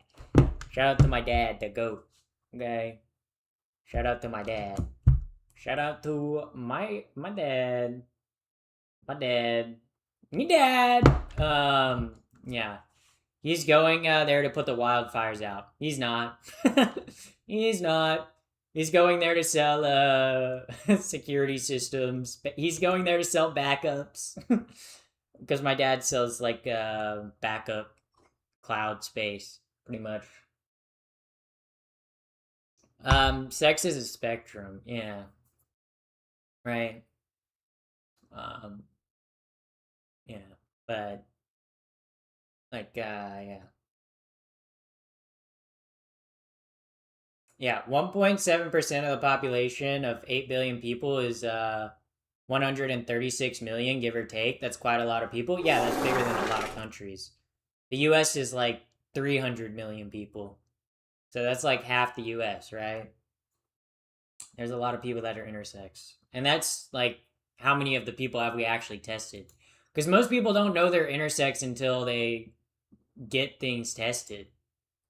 A: Shout out to my dad, the GOAT. Okay? Shout out to my dad. Shout out to my dad. My dad. Me dad. Yeah. He's going there to put the wildfires out. He's not. He's not. He's going there to sell security systems. He's going there to sell backups. Because my dad sells like backup cloud space, pretty much. Sex is a spectrum, yeah. Right. Um, yeah. But like yeah. Yeah, 1.7% of the population of 8 billion people is 136 million, give or take. That's quite a lot of people. Yeah, that's bigger than a lot of countries. The US is like 300 million people. So that's like half the US, right? There's a lot of people that are intersex. And that's like how many of the people have we actually tested? Because most people don't know they're intersex until they get things tested.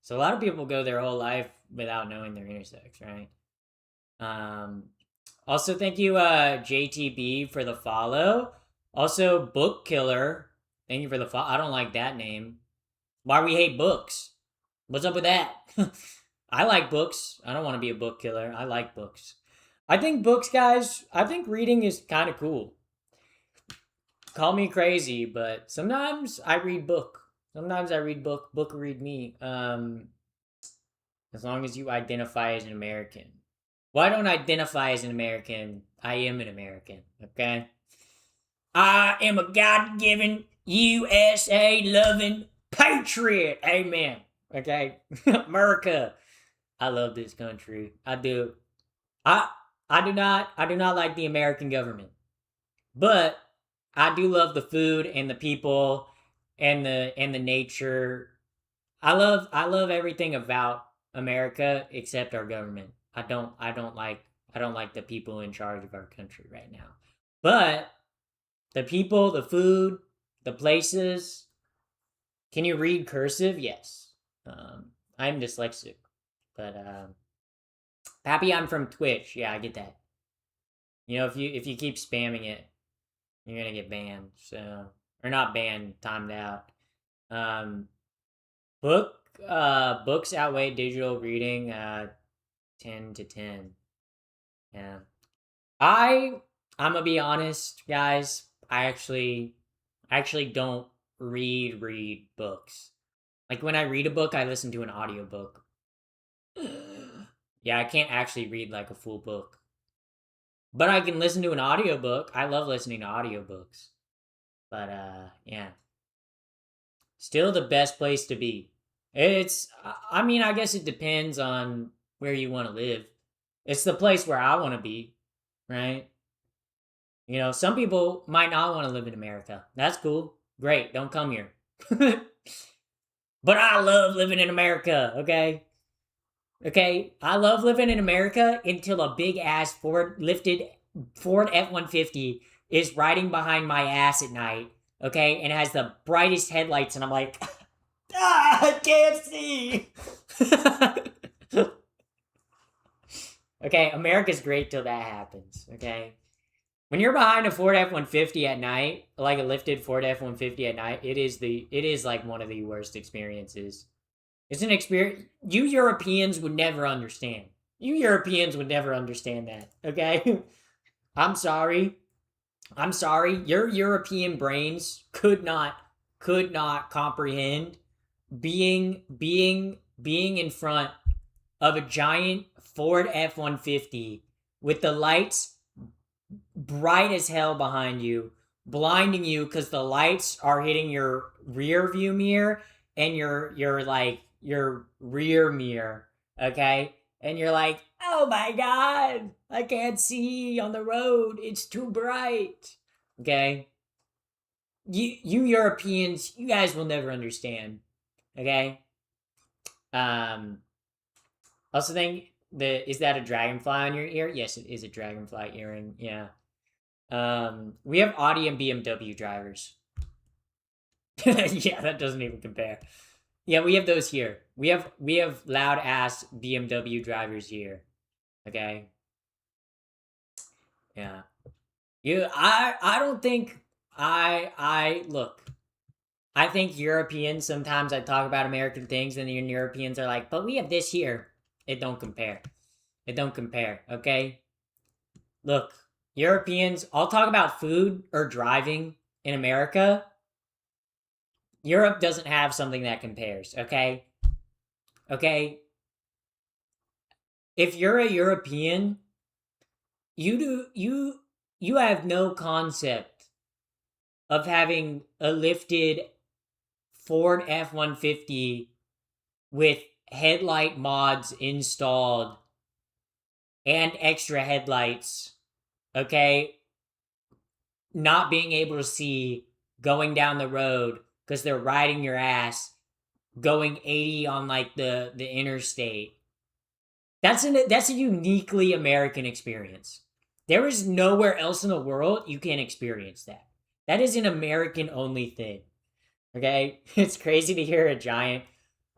A: So a lot of people go their whole life without knowing they're intersex, right? Also, thank you, JTB, for the follow. Also, Book Killer, thank you for the follow. I don't like that name. Why we hate books? What's up with that? I like books. I don't want to be a book killer. I like books. I think books, guys, I think reading is kind of cool. Call me crazy, but sometimes I read book. Sometimes I read book. Book read me. As long as you identify as an American. Well, I don't identify as an American. I am an American, okay? I am a God-given, USA-loving patriot. Amen. Okay? America. I love this country. I do. I do not like the American government. But I do love the food and the people and the nature. I love everything about America except our government. I don't like the people in charge of our country right now. But the people, the food, the places. Can you read cursive? Yes. I'm dyslexic, but Pappy, I'm from Twitch. Yeah, I get that. You know, if you keep spamming it, you're gonna get banned. So, or not banned, timed out. Um, books outweigh digital reading. 10 to 10. Yeah. I'm gonna be honest, guys. I actually don't read books. Like when I read a book, I listen to an audiobook. Yeah, I can't actually read like a full book. But I can listen to an audiobook. I love listening to audiobooks. But yeah. Still the best place to be. I mean, I guess it depends on where you want to live. It's the place where I want to be, right? You know, some people might not want to live in America. That's cool. Great, don't come here. But I love living in America, okay? Okay, I love living in America until a big ass Ford F-150 is riding behind my ass at night, okay, and has the brightest headlights, and I'm like, I can't see. Okay, America's great till that happens, okay? When you're behind a Ford F-150 at night, like a lifted Ford F-150 at night, it is like one of the worst experiences. It's an experience you Europeans would never understand. You Europeans would never understand that, okay? I'm sorry. Your European brains could not comprehend being in front of a giant Ford F-150 with the lights bright as hell behind you, blinding you because the lights are hitting your rear view mirror and your rear mirror, okay? And you're like, oh my god, I can't see on the road, it's too bright, okay? You Europeans, you guys will never understand, okay? Also think is that a dragonfly on your ear? Yes, it is a dragonfly earring, yeah. We have Audi and BMW drivers. Yeah, that doesn't even compare. Yeah, we have those here. We have loud ass BMW drivers here. Okay. Yeah. I don't think I look. I think Europeans sometimes I talk about American things and the Europeans are like, but we have this here. It don't compare. It don't compare, okay? Look, Europeans, I'll talk about food or driving in America. Europe doesn't have something that compares, okay? Okay? If you're a European, you have no concept of having a lifted Ford F-150 with headlight mods installed and extra headlights, okay? Not being able to see going down the road because they're riding your ass going 80 on like the interstate. That's a uniquely American experience. There is nowhere else in the world you can experience that. That is an American only thing. Okay? It's crazy to hear a giant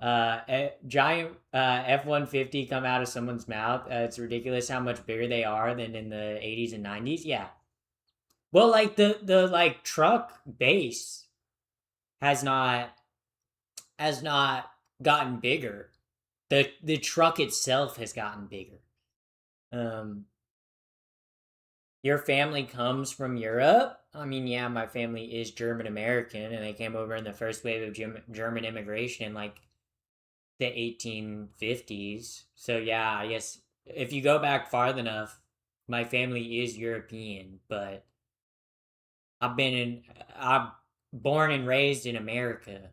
A: F-150 come out of someone's mouth. It's ridiculous how much bigger they are than in the 80s and 90s. Yeah. Well, like the like truck base has not gotten bigger. The truck itself has gotten bigger. Your family comes from Europe? I mean, yeah, my family is German American, and they came over in the first wave of German immigration in like the 1850s. So yeah, I guess if you go back far enough, my family is European, but I'm born and raised in America.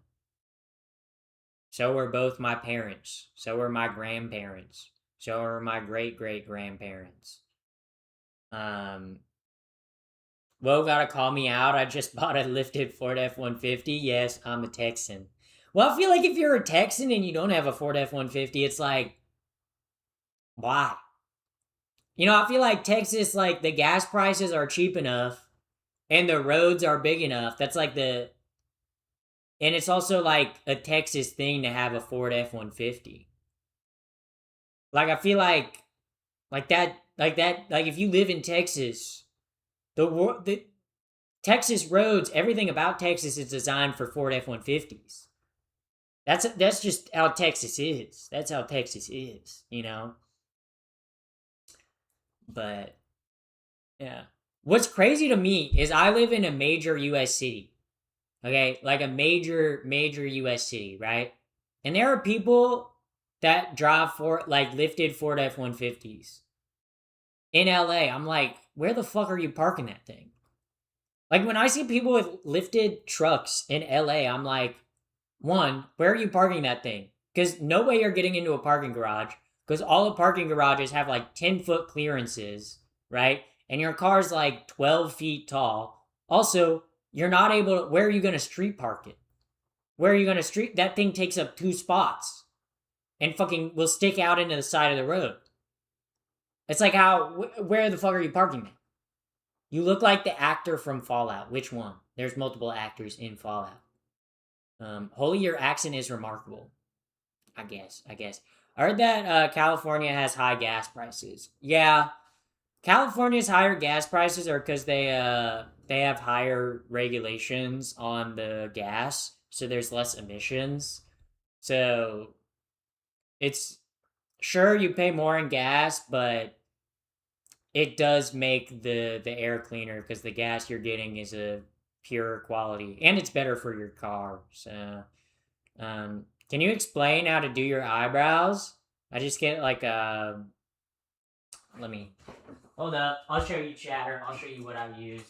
A: So were both my parents. So were my grandparents. So were my great-great-grandparents. Well, gotta call me out. I just bought a lifted Ford F-150. Yes, I'm a Texan. Well, I feel like if you're a Texan and you don't have a Ford F-150, it's like, why? You know, I feel like Texas, like, the gas prices are cheap enough and the roads are big enough. That's like and it's also like a Texas thing to have a Ford F-150. Like, I feel like Like if you live in Texas, the Texas roads, everything about Texas is designed for Ford F-150s. That's just how Texas is. That's how Texas is, you know? But, yeah. What's crazy to me is I live in a major U.S. city. Okay? Like a major U.S. city, right? And there are people that drive lifted Ford F-150s. In LA, I'm like, where the fuck are you parking that thing? Like, when I see people with lifted trucks in LA, I'm like, one, where are you parking that thing? Because no way you're getting into a parking garage, because all the parking garages have like 10-foot clearances, right? And your car's like 12 feet tall. Also, you're not able to, where are you going to street park it? Where are you going to street? That thing takes up 2 spots and fucking will stick out into the side of the road. It's like where the fuck are you parking that? You look like the actor from Fallout. Which one? There's multiple actors in Fallout. Holy, your accent is remarkable. I guess. I heard that California has high gas prices. Yeah, California's higher gas prices are because they have higher regulations on the gas, so there's less emissions. So it's sure you pay more in gas, but it does make the air cleaner because the gas you're getting is a pure quality, and it's better for your car. So, can you explain how to do your eyebrows? I just get like let me hold up. I'll show you, chatter. I'll show you what I use.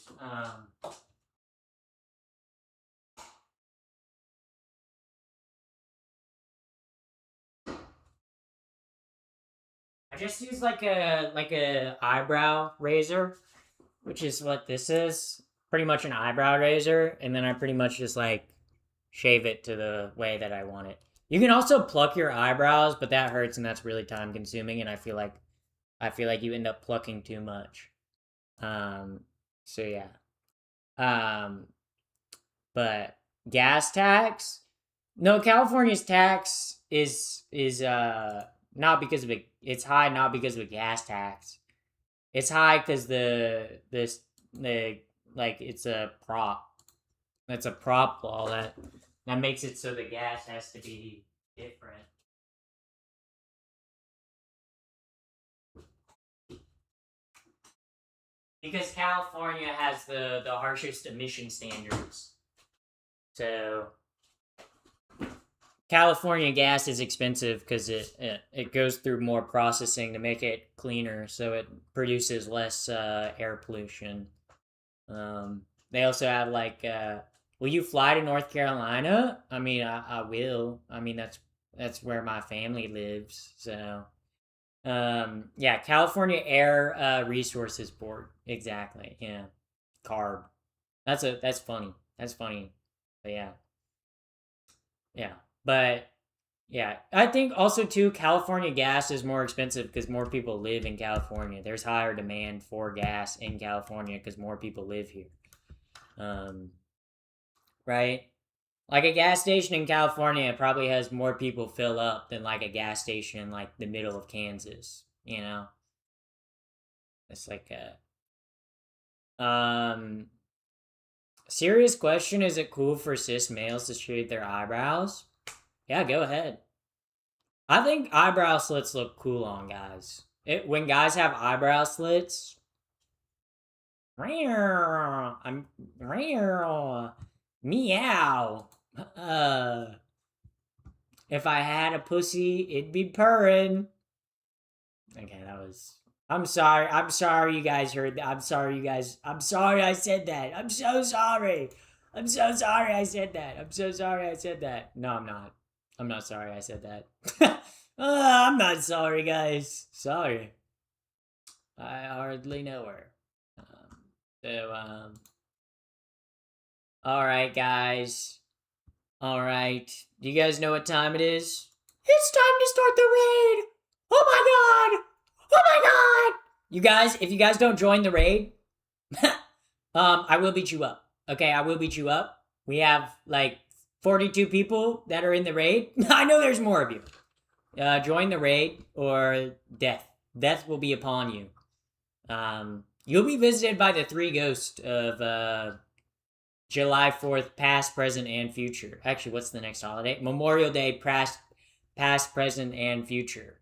A: I just use like a eyebrow razor, which is what this is. Pretty much an eyebrow razor, and then I pretty much just like shave it to the way that I want it. You can also pluck your eyebrows, but that hurts and that's really time consuming, and I feel like you end up plucking too much. So yeah. But gas tax? No, California's tax is not because of it. It's high not because of a gas tax. It's high because it's a prop. That's a prop law that makes it so the gas has to be different. Because California has the harshest emission standards. So California gas is expensive because it goes through more processing to make it cleaner, so it produces less air pollution. They also have like, will you fly to North Carolina? I mean, I will. I mean, that's where my family lives. So, yeah, California Air Resources Board. Exactly. Yeah, CARB. That's funny. That's funny. But yeah. But yeah, I think also too, California gas is more expensive because more people live in California. There's higher demand for gas in California because more people live here. Right? Like a gas station in California probably has more people fill up than like a gas station in like the middle of Kansas, you know? It's like serious question, is it cool for cis males to shave their eyebrows? Yeah, go ahead. I think eyebrow slits look cool on guys. When guys have eyebrow slits, I'm meow. If I had a pussy, it'd be purring. Okay, that was. I'm sorry you guys heard that. I'm sorry I said that. I'm so sorry I said that. No, I'm not. I'm not sorry I said that. I'm not sorry, guys. Sorry. I hardly know her. Alright, guys. Alright. Do you guys know what time it is? It's time to start the raid! Oh my god! Oh my god! You guys, if you guys don't join the raid, I will beat you up. Okay, I will beat you up. We have, like, 42 people that are in the raid. I know there's more of you. Join the raid or death. death will be upon you. You'll be visited by the three ghosts of July 4th, past, present, and future. Actually, what's the next holiday? Memorial Day, past, present, and future.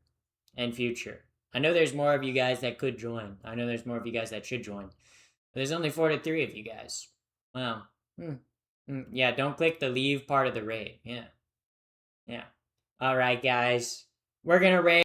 A: I know there's more of you guys that could join. I know there's more of you guys that should join. But there's only 43 of you guys. Well, yeah, don't click the leave part of the raid. Yeah. Alright, guys. We're gonna raid.